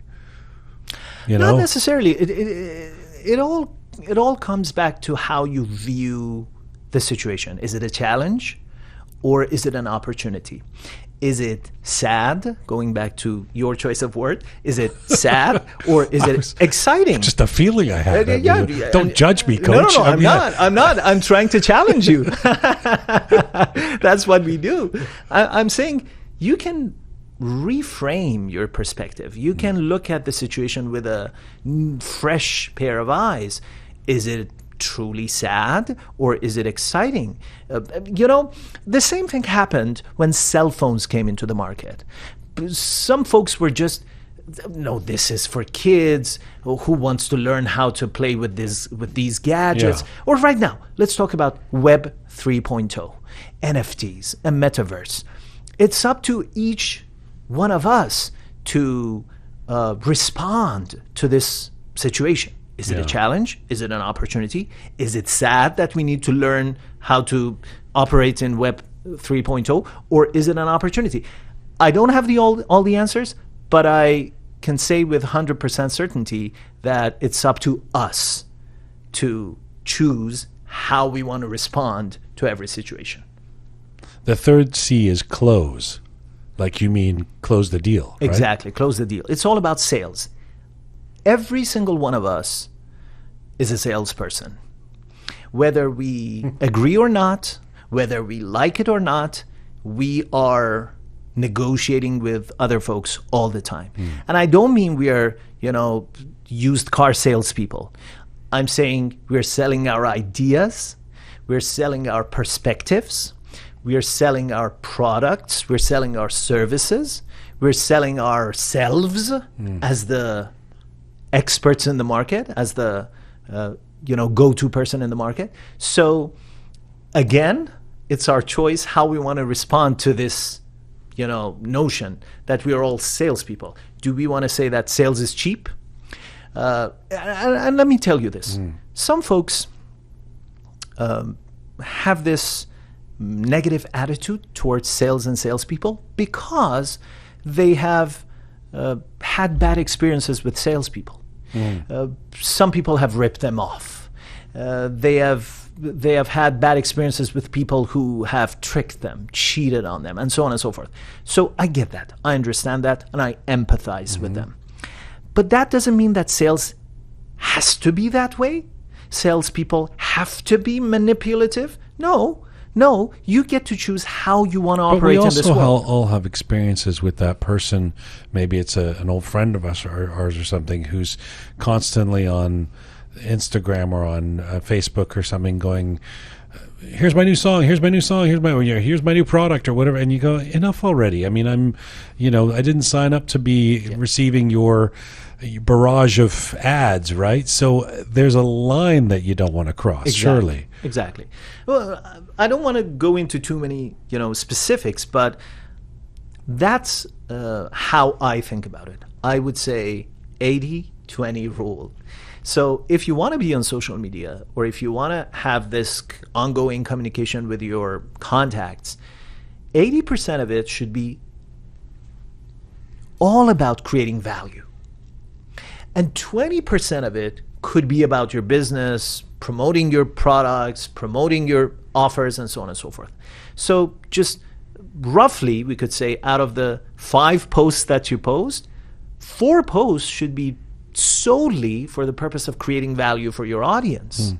You know,
not necessarily. It all comes back to how you view the situation. Is it a challenge, or is it an opportunity? Is it sad, going back to your choice of word? Is it sad, or is it exciting?
Just a feeling I had. Don't judge me, Coach.
No, I'm not. I'm trying to challenge you. That's what we do. I'm saying you can reframe your perspective. You can look at the situation with a fresh pair of eyes. Is it truly sad, or is it exciting? The same thing happened when cell phones came into the market. Some folks were just, no, this is for kids. Who wants to learn how to play with these gadgets? Yeah. Or right now, let's talk about Web 3.0, NFTs, and metaverse. It's up to each one of us to respond to this situation. Is it a challenge? Is it an opportunity? Is it sad that we need to learn how to operate in Web 3.0? Or is it an opportunity? I don't have all the answers, but I can say with 100% certainty that it's up to us to choose how we want to respond to every situation.
The third C is close. Like you mean close the deal, right?
Exactly, close the deal. It's all about sales. Every single one of us is a salesperson. Whether we agree or not, whether we like it or not, we are negotiating with other folks all the time. And I don't mean we are, used car salespeople. I'm saying we're selling our ideas, we're selling our perspectives, we're selling our products, we're selling our services, we're selling ourselves as the experts in the market, as the go-to person in the market. So again, it's our choice how we want to respond to this notion that we are all salespeople. Do we want to say that sales is cheap? And let me tell you this. Some folks have this negative attitude towards sales and salespeople because they have had bad experiences with salespeople. Some people have ripped them off. They have had bad experiences with people who have tricked them, cheated on them, and so on and so forth. So I get that. I understand that, and I empathize with them. But that doesn't mean that sales has to be that way. Salespeople have to be manipulative. No, No, you get to choose how you want to
But we
operate in this
also
world.
all have experiences with that person. Maybe it's an old friend of us or ours or something who's constantly on Instagram or on Facebook or something going, here's my new song, here's my new song, here's my new product or whatever. And you go, enough already. I mean, I didn't sign up to be receiving your barrage of ads, right? So there's a line that you don't want to cross, surely.
Exactly. Well, I don't want to go into too many, specifics, but that's how I think about it. I would say 80-20 rule. So if you want to be on social media, or if you want to have this ongoing communication with your contacts, 80% of it should be all about creating value. And 20% of it could be about your business, promoting your products, promoting your offers, and so on and so forth. So just roughly, we could say out of the 5 posts that you post, 4 posts should be solely for the purpose of creating value for your audience.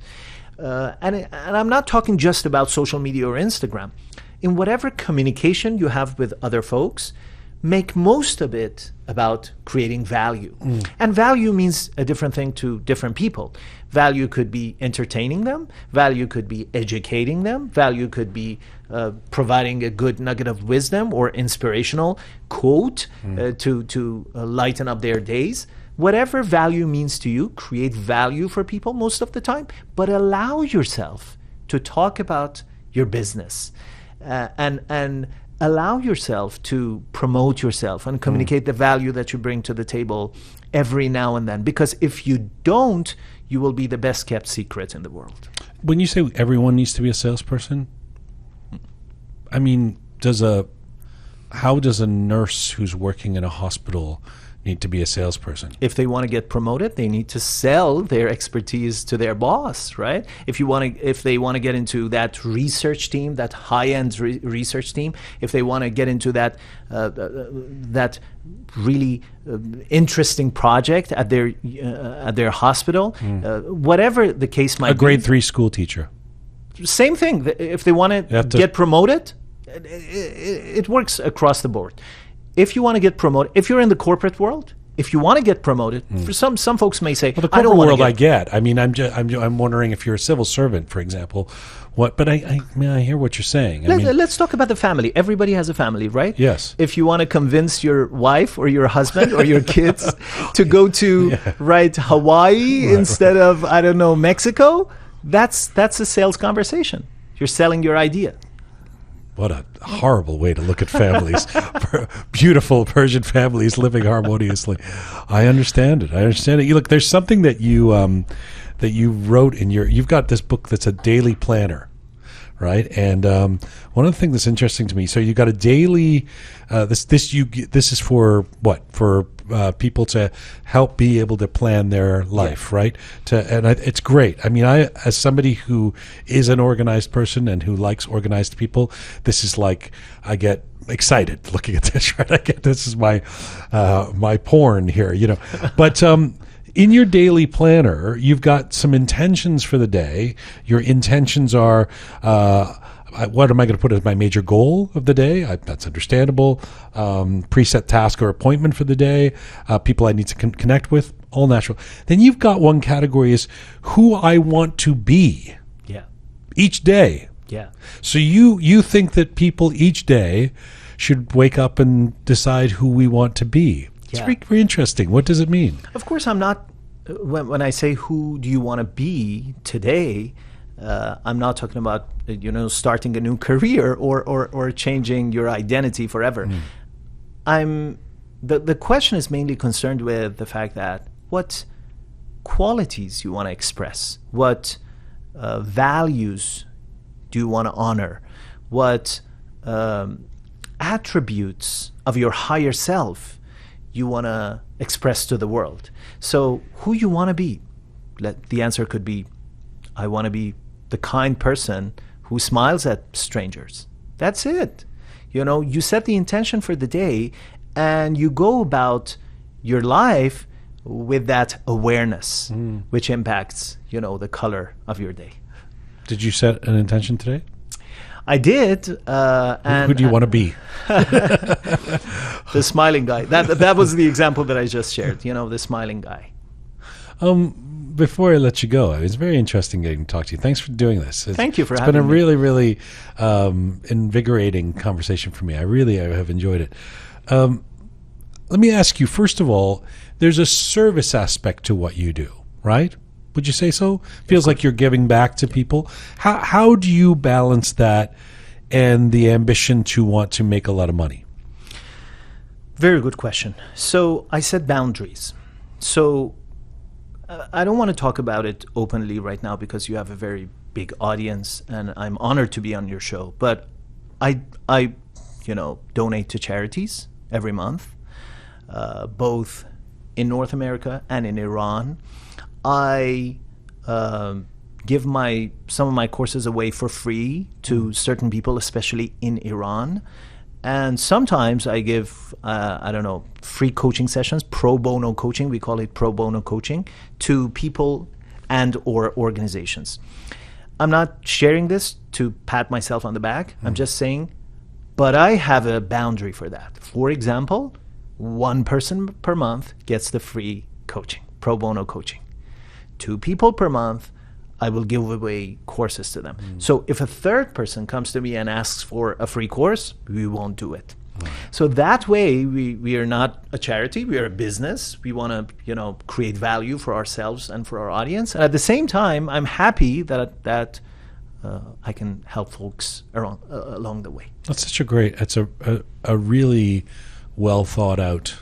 And I'm not talking just about social media or Instagram. In whatever communication you have with other folks, make most of it about creating value. And value means a different thing to different people. Value could be entertaining them. Value could be educating them. Value could be providing a good nugget of wisdom or inspirational quote to lighten up their days. Whatever value means to you, create value for people most of the time, but allow yourself to talk about your business and allow yourself to promote yourself and communicate the value that you bring to the table every now and then. Because if you don't, you will be the best kept secret in the world.
When you say everyone needs to be a salesperson, I mean, how does a nurse who's working in a hospital need to be a salesperson?
If they want to get promoted, they need to sell their expertise to their boss, right? If they want to get into that research team, that high-end research team, if they want to get into that really interesting project at their hospital, whatever the case might be.
A grade 3 school teacher.
Same thing. If they want to get promoted, it works across the board. If you want to get promoted, if you're in the corporate world, if you want to get promoted, for some folks may say,
well, the corporate world I get. I mean, I'm wondering if you're a civil servant, for example, what? But I hear what you're saying.
Let's talk about the family. Everybody has a family, right?
Yes.
If you want to convince your wife or your husband or your kids to go to Hawaii instead of Mexico, that's a sales conversation. You're selling your idea.
What a horrible way to look at families. Beautiful Persian families living harmoniously. I understand it. You look, there's something that you wrote in you've got this book that's a daily planner, right? And one of the things that's interesting to me, so you got a daily, this is for what? For people to help be able to plan their life, right? It's great. I mean, as somebody who is an organized person and who likes organized people, this is like, I get excited looking at this, right? This is my porn here, But in your daily planner, you've got some intentions for the day. Your intentions are, what am I going to put as my major goal of the day? That's understandable. Preset task or appointment for the day. People I need to connect with. All natural. Then you've got one category is who I want to be.
Yeah.
Each day.
Yeah.
So you think that people each day should wake up and decide who we want to be. It's very, very interesting. What does it mean?
Of course, I'm not. When I say who do you want to be today, I'm not talking about starting a new career or changing your identity forever. The question is mainly concerned with the fact that what qualities you want to express, what values do you want to honor, what attributes of your higher self you want to express to the world. So who you want to be, the answer could be, I want to be the kind person who smiles at strangers. That's it. You set the intention for the day and you go about your life with that awareness, which impacts, the color of your day.
Did you set an intention today?
I did.
Who do you want to be?
The smiling guy. That was the example that I just shared. The smiling guy.
Before I let you go, it was very interesting getting to talk to you. Thanks for doing this.
Thank you for
having me. It's been a really, really invigorating conversation for me. I have enjoyed it. Let me ask you, first of all, there's a service aspect to what you do, right? Would you say so? Feels like you're giving back to people. How do you balance that and the ambition to want to make a lot of money?
Very good question. So I set boundaries. So I don't want to talk about it openly right now because you have a very big audience and I'm honored to be on your show. But I donate to charities every month, both in North America and in Iran. I give some of my courses away for free to certain people, especially in Iran. And sometimes I give, free coaching sessions, pro bono coaching, we call it pro bono coaching, to people and or organizations. I'm not sharing this to pat myself on the back. I'm just saying, but I have a boundary for that. For example, one person per month gets the free coaching, pro bono coaching. 2 people per month, I will give away courses to them. So if a third person comes to me and asks for a free course, we won't do it. So that way, we are not a charity, we are a business. We want to, create value for ourselves and for our audience. And at the same time, I'm happy that I can help folks along the way.
That's such it's a really well thought out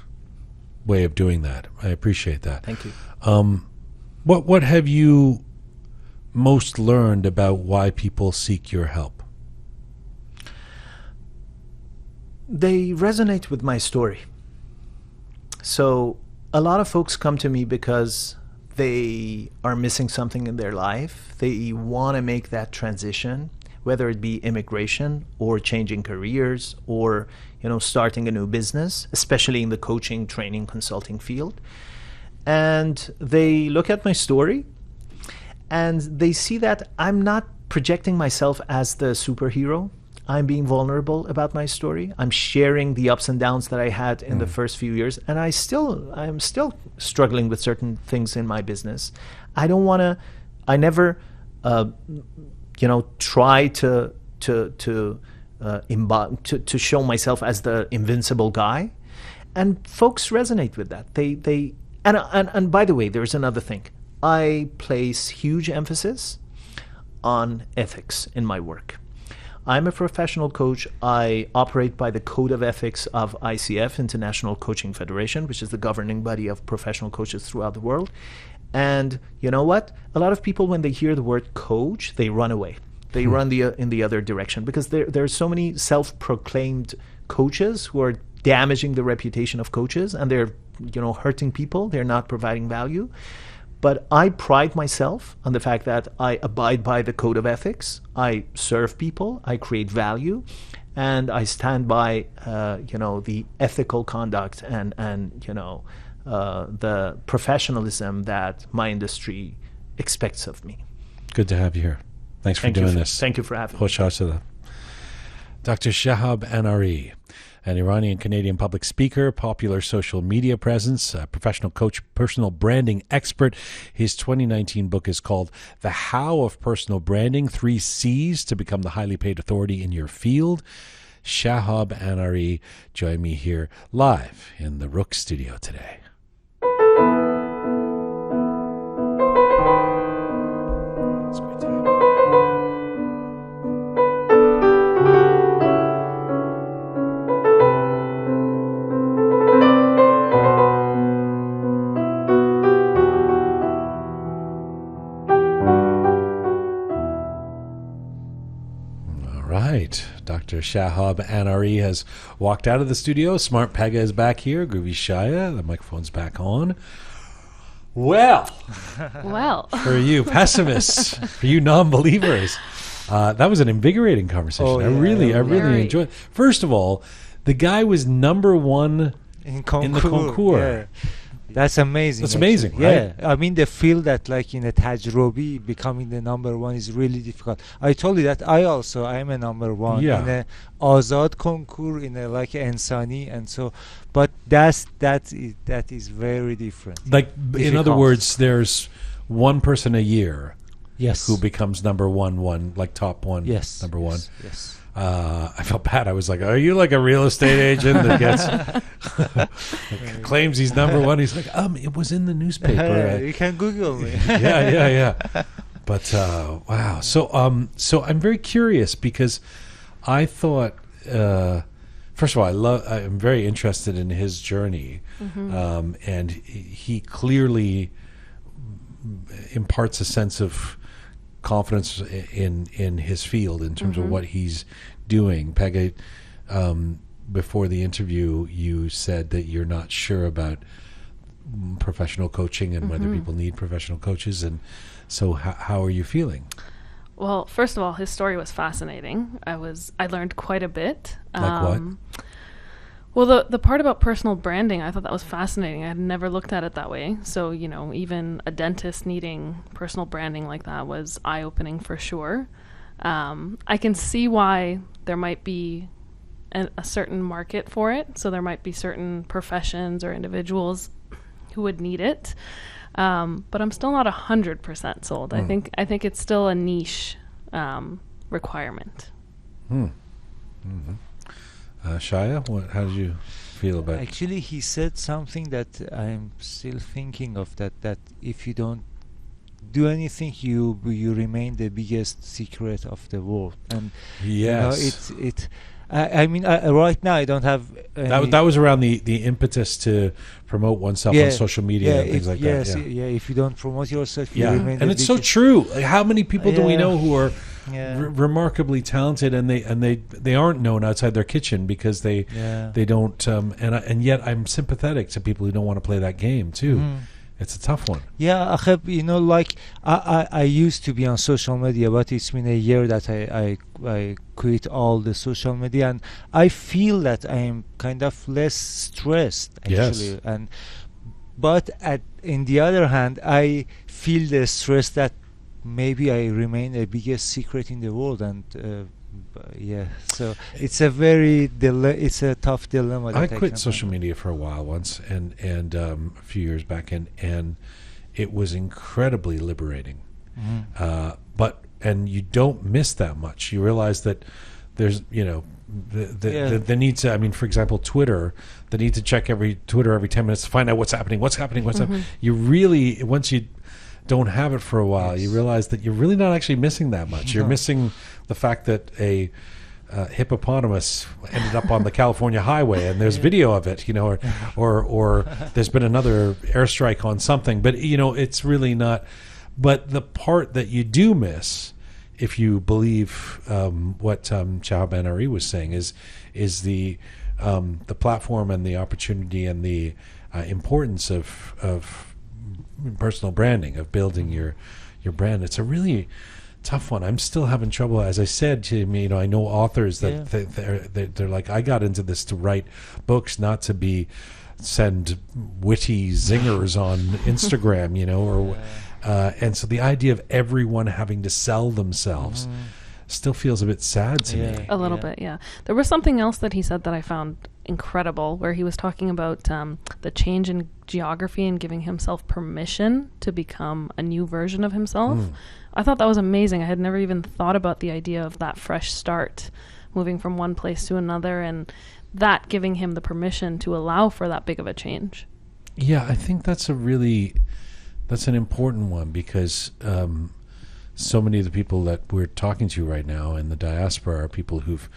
way of doing that. I appreciate that.
Thank you.
What have you most learned about why people seek your help?
They resonate with my story. So a lot of folks come to me because they are missing something in their life. They want to make that transition, whether it be immigration or changing careers or starting a new business, especially in the coaching, training, consulting field. And they look at my story and they see that I'm not projecting myself as the superhero. I'm being vulnerable about my story. I'm sharing the ups and downs that I had in the first few years, and I'm still struggling with certain things in my business. I never try to show myself as the invincible guy, and folks resonate with that. And by the way, there's another thing. I place huge emphasis on ethics in my work. I'm a professional coach. I operate by the code of ethics of ICF, International Coaching Federation, which is the governing body of professional coaches throughout the world. And you know what? A lot of people, when they hear the word coach, they run away. They run in the other direction because there are so many self-proclaimed coaches who are damaging the reputation of coaches, and they're hurting people. They're not providing value. But I pride myself on the fact that I abide by the code of ethics. I serve people, I create value, and I stand by the ethical conduct and the professionalism that my industry expects of me.
Good to have you here. Thanks for doing this.
Thank you for having me.
Dr. Shehab Anari, an Iranian Canadian public speaker, popular social media presence, a professional coach, personal branding expert. His 2019 book is called The How of Personal Branding, 3 C's to Become the Highly Paid Authority in Your Field. Shehab Anari joined me here live in the Rook studio today. It's great to have you. Dr. Shehab Anari has walked out of the studio. Smart Pega is back here. Groovy Shaya, the microphone's back on. Well, for you pessimists, for you non-believers, that was an invigorating conversation.
Oh, yeah,
I really enjoyed it. First of all, the guy was number 1 in the concours.
That's amazing.
That's amazing,
actually.
right?
Yeah, I mean, the feel that like in a tajrobi becoming the number one is really difficult. I told you that I am a number one in a azad concours, in a like ensani, and so, but that is very different.
Like in other words, there's one person a year,
yes,
who becomes number one, like top one,
yes,
number one.
Yes.
I felt bad. I was like, "Are you like a real estate agent that gets claims he's number one?" He's like, "It was in the newspaper."
You can Google me.
yeah. But wow. So I'm very curious because I thought, first of all, I'm very interested in his journey, and he clearly imparts a sense of confidence in his field in terms of what he's doing. Peggy, before the interview, you said that you're not sure about professional coaching and whether people need professional coaches, and so how are you feeling?
Well, first of all, his story was fascinating. I learned quite a bit.
Like what?
Well, the part about personal branding, I thought that was fascinating. I had never looked at it that way. So, even a dentist needing personal branding like that was eye-opening for sure. I can see why there might be a certain market for it. So there might be certain professions or individuals who would need it. But I'm still not 100% sold. I think it's still a niche requirement.
Shaya, how did you feel about it?
Actually, he said something that I'm still thinking of, that if you don't do anything, you remain the biggest secret of the world. And
yes,
I mean, right now I don't have
that was around the impetus to promote oneself on social media and things like that.
If you don't promote yourself, you remain
and
the
it's so true. Like, how many people do we know who are remarkably talented and they aren't known outside their kitchen because they don't and yet I'm sympathetic to people who don't want to play that game too. It's a tough one.
Yeah, like I used to be on social media, but it's been a year that I quit all the social media, and I feel that I'm kind of less stressed actually.
Yes.
But in the other hand, I feel the stress that maybe I remain the biggest secret in the world, and so it's a tough dilemma.
I quit social media for a while once, and a few years back, and it was incredibly liberating. And you don't miss that much. You realize that there's the need to. I mean, for example, Twitter. The need to check Twitter every 10 minutes to find out what's happening. You really, once you don't have it for a while, you realize that you're really not actually missing that much. You're missing the fact that a hippopotamus ended up on the California highway and there's video of it, or there's been another airstrike on something, but it's really not. But the part that you do miss, if you believe what Shahab Anari was saying, is the platform and the opportunity and the importance of personal branding, of building your brand. It's a really tough one. I'm still having trouble. As I said to me, I know authors that they're like, I got into this to write books, not to send witty zingers on Instagram, and so the idea of everyone having to sell themselves still feels a bit sad to me.
A little bit, yeah. There was something else that he said that I found incredible, where he was talking about the change in geography and giving himself permission to become a new version of himself. I thought that was amazing. I had never even thought about the idea of that fresh start, moving from one place to another, and that giving him the permission to allow for that big of a change.
Yeah, I think that's an important one, because so many of the people that we're talking to right now in the diaspora are people who've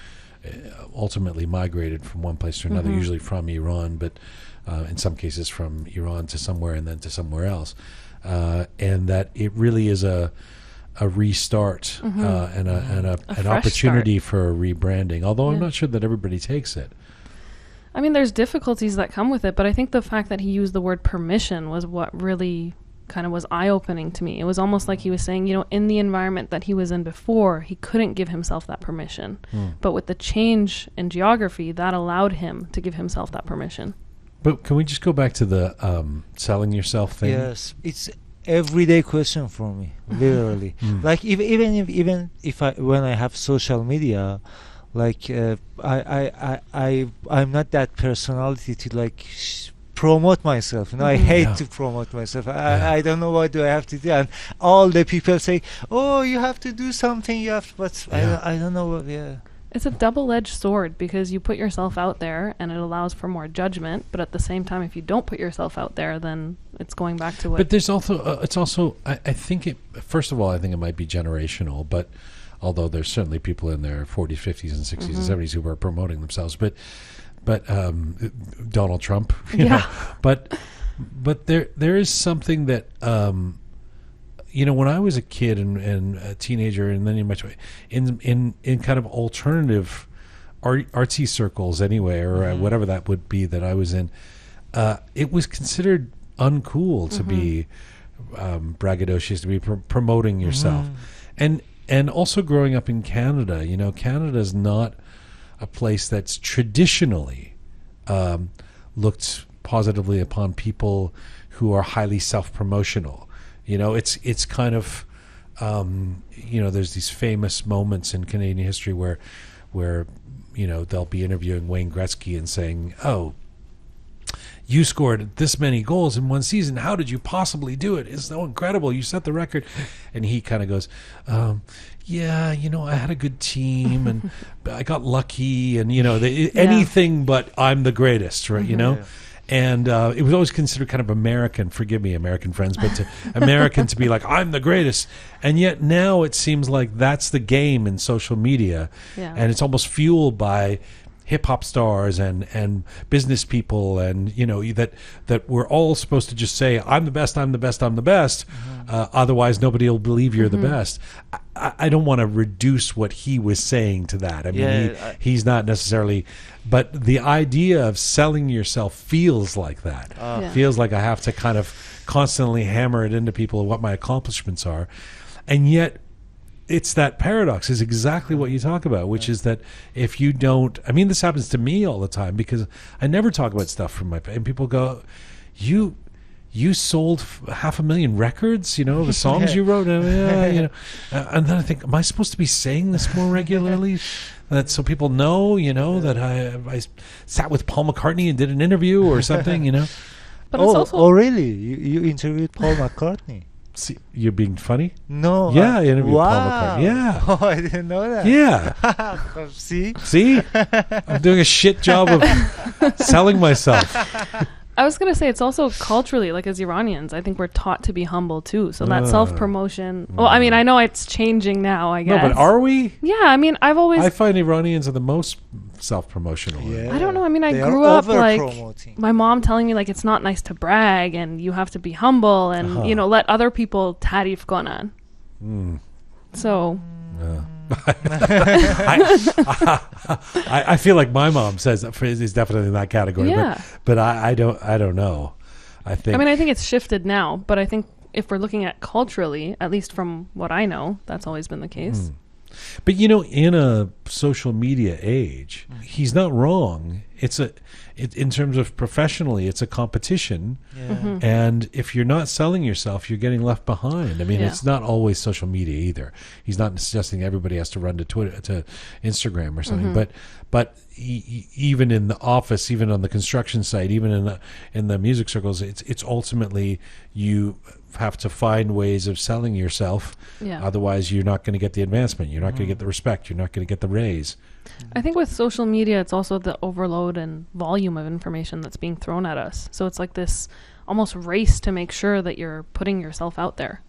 ultimately migrated from one place to another, usually from Iran, but in some cases from Iran to somewhere and then to somewhere else, and that it really is a restart and an opportunity for a rebranding, although I'm not sure that everybody takes it.
I mean, there's difficulties that come with it, but I think the fact that he used the word permission was what really kind of was eye-opening to me. It was almost like he was saying, in the environment that he was in before, he couldn't give himself that permission. But with the change in geography, that allowed him to give himself that permission.
But can we just go back to the selling yourself thing?
Yes, it's everyday question for me, literally. Like even if when I have social media, like I'm not that personality to like promote myself. I hate to promote myself. I don't know what do I have to do, and all the people say, "Oh, you have to do something." You have, but I don't know.
It's a double-edged sword because you put yourself out there and it allows for more judgment, but at the same time, if you don't put yourself out there, then it's going back to what...
But there's also, it's also, I think first of all, I think it might be generational, but although there's certainly people in their 40s, 50s, and 60s and 70s who are promoting themselves, but Donald Trump, you know, but there is something that, when I was a kid and a teenager, and then in kind of alternative artsy circles anyway, or whatever that would be that I was in, it was considered uncool to be braggadocious, to be promoting yourself, and also growing up in Canada. Canada is not a place that's traditionally looked positively upon people who are highly self-promotional. It's kind of, there's these famous moments in Canadian history where they'll be interviewing Wayne Gretzky and saying, "Oh, you scored this many goals in one season. How did you possibly do it? It's so incredible. You set the record." And he kind of goes, "Yeah, I had a good team and I got lucky and, anything but I'm the greatest, right, And it was always considered kind of American, forgive me, American friends, but American to be like, I'm the greatest. And yet now it seems like that's the game in social media. Yeah. And it's almost fueled by hip-hop stars and business people and, that we're all supposed to just say, I'm the best, I'm the best, I'm the best. Otherwise, nobody will believe you're the best. I don't want to reduce what he was saying to that. I mean, he's not necessarily... But the idea of selling yourself feels like that. Feels like I have to kind of constantly hammer it into people what my accomplishments are. And yet, it's that paradox is exactly what you talk about, which is that if you don't... I mean, this happens to me all the time because I never talk about stuff from my... And people go, you sold 500,000 records, the songs you wrote. And then I think, am I supposed to be saying this more regularly? That so people know, that I sat with Paul McCartney and did an interview or something,
But it's also...
Oh, really? You interviewed Paul McCartney?
See, you're being funny?
No.
Yeah, I interviewed Paul McCartney. Yeah.
Oh, I didn't know that.
Yeah.
See?
I'm doing a shit job of selling myself.
I was going to say it's also culturally, like as Iranians, I think we're taught to be humble too. So that self-promotion. Well, I mean, I know it's changing now, I guess.
No, but are we?
Yeah, I mean, I find
Iranians are the most self-promotional.
Yeah. I don't know. I mean, I grew up like my mom telling me like it's not nice to brag and you have to be humble and, let other people tarif konan. So...
I feel like my mom says that is definitely in that category. Yeah. But I don't know. I think
it's shifted now, but I think if we're looking at culturally, at least from what I know, that's always been the case.
But in a social media age, he's not wrong. In terms of professionally, it's a competition, and if you're not selling yourself, you're getting left behind. I mean, it's not always social media either. He's not suggesting everybody has to run to Twitter, to Instagram or something. But even in the office, even on the construction site, even in the music circles, it's ultimately you have to find ways of selling yourself. Yeah. Otherwise, you're not going to get the advancement. You're not going to get the respect. You're not going to get the raise.
I think with social media, it's also the overload and volume of information that's being thrown at us. So it's like this almost race to make sure that you're putting yourself out there.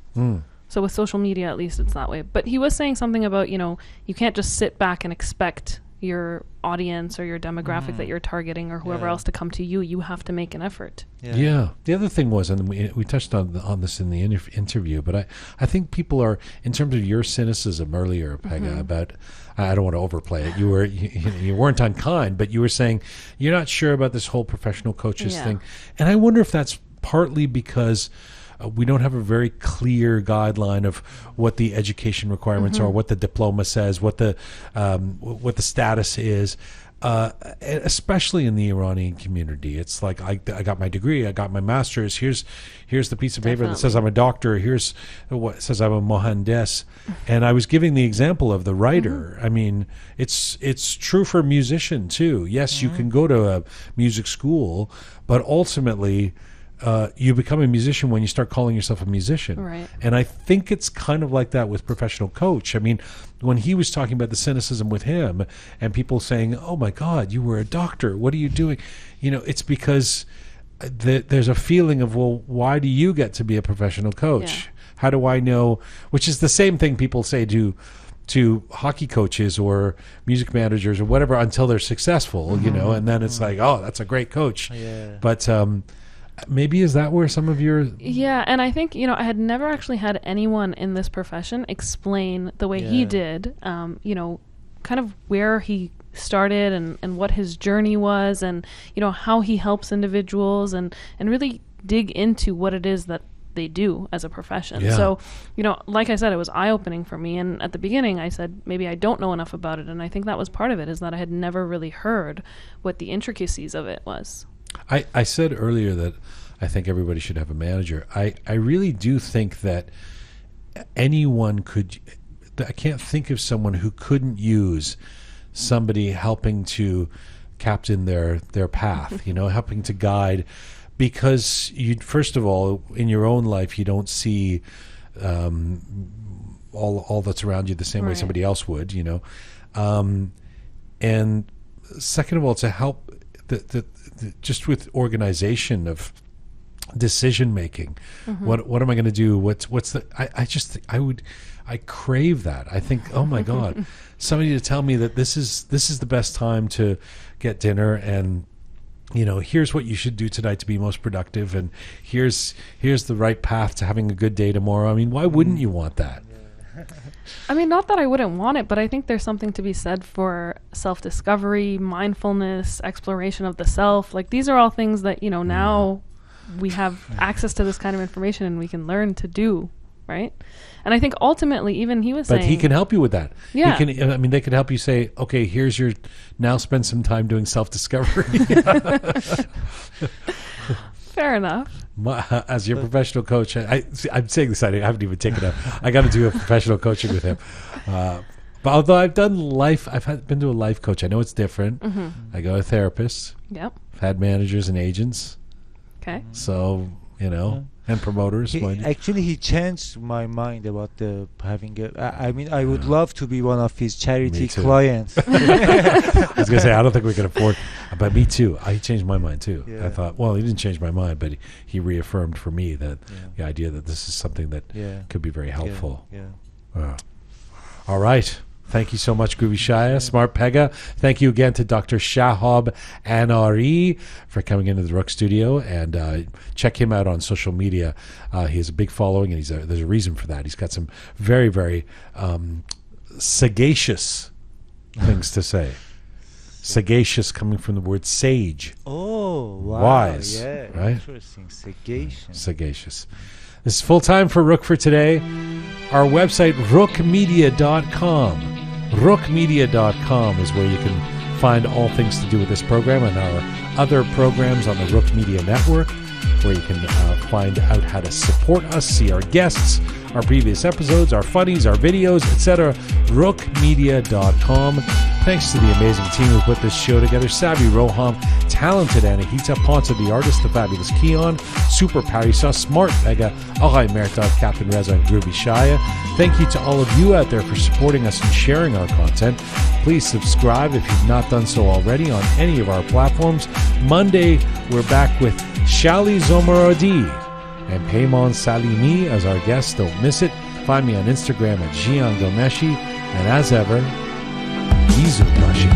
So with social media, at least it's that way. But he was saying something about, you can't just sit back and expect your audience or your demographic that you're targeting or whoever else to come to you. You have to make an effort.
Yeah. The other thing was, and we touched on this in the interview, but I think people are, in terms of your cynicism earlier, Pega, about, I don't want to overplay it. You weren't unkind, but you were saying you're not sure about this whole professional coaches thing. And I wonder if that's partly because we don't have a very clear guideline of what the education requirements are, what the diploma says, what the status is. especially in the Iranian community. It's like, I got my degree, I got my master's, here's the piece of paper that says I'm a doctor, here's what says I'm a mohandes. And I was giving the example of the writer. I mean, it's true for a musician too. Yes, you can go to a music school, but ultimately you become a musician when you start calling yourself a musician.
Right.
And I think it's kind of like that with professional coach. I mean, when he was talking about the cynicism with him and people saying, oh my God, you were a doctor, what are you doing? You know, it's because there's a feeling of, well, why do you get to be a professional coach?
Yeah.
How do I know? Which is the same thing people say to hockey coaches or music managers or whatever until they're successful, you know, and then it's like, oh, that's a great coach.
Yeah.
But maybe is that where some of your...
Yeah, and I think, you know, I had never actually had anyone in this profession explain the way he did, you know, kind of where he started and what his journey was and, you know, how he helps individuals and really dig into what it is that they do as a profession.
Yeah.
So, you know, like I said, it was eye-opening for me. And at the beginning, I said, maybe I don't know enough about it. And I think that was part of it, is that I had never really heard what the intricacies of it was.
I said earlier that I think everybody should have a manager. I really do think that anyone could... I can't think of someone who couldn't use somebody helping to captain their path, you know, helping to guide, because you, first of all, in your own life, you don't see all that's around you the same way somebody else would, you know. And second of all, to help just with organization of decision making. What am I going to do? What's the? I crave that. I think, oh my God, somebody to tell me that this is the best time to get dinner, and you know, here's what you should do tonight to be most productive, and here's the right path to having a good day tomorrow. I mean, why wouldn't you want that?
I mean, not that I wouldn't want it, but I think there's something to be said for self-discovery, mindfulness, exploration of the self. Like, these are all things that, you know, now we have access to this kind of information and we can learn to do, right? And I think ultimately, even he was saying...
But he can help you with that.
Yeah.
He can, I mean, they can help you say, okay, here's your... Now spend some time doing self-discovery.
Fair enough.
As your professional coach, I'm saying this, I haven't even taken a... I got to do a professional coaching with him. But although I've done life... been to a life coach. I know it's different. I go to therapists.
Yep.
I've had managers and agents.
Okay.
So, you know... And promoters.
He changed my mind about the having I mean, I would love to be one of his charity clients.
I was going to say, I don't think we can afford, but me too. I changed my mind too.
Yeah.
I thought, well, he didn't change my mind, but he reaffirmed for me that the idea that this is something that could be very helpful. All right. Thank you so much, Groovy Shaya, Smart Pega. Thank you again to Dr. Shahab Anari for coming into the Rook Studio, and check him out on social media. He has a big following, and there's a reason for that. He's got some very, very sagacious things to say. Sagacious coming from the word sage.
Oh, wow.
Wise.
Yeah,
right?
Interesting.
Sagacious. This is full time for Rook for today. Our website, rookmedia.com. Rookmedia.com is where you can find all things to do with this program and our other programs on the Rook Media Network, where you can find out how to support us, see our guests, our previous episodes, our funnies, our videos, etc. Rookmedia.com. Thanks to the amazing team who put this show together. Savvy Roham, talented Anahita, Ponce the artist, the fabulous Keon, Super Parisa, Smart Pega, Arai Mertov, Captain Reza, and Groovy Shaya. Thank you to all of you out there for supporting us and sharing our content. Please subscribe if you've not done so already on any of our platforms. Monday, we're back with Shali Zomaradi and Payman Salimi as our guests. Don't miss it. Find me on Instagram at @ژیان. And as ever, Izu Mashi.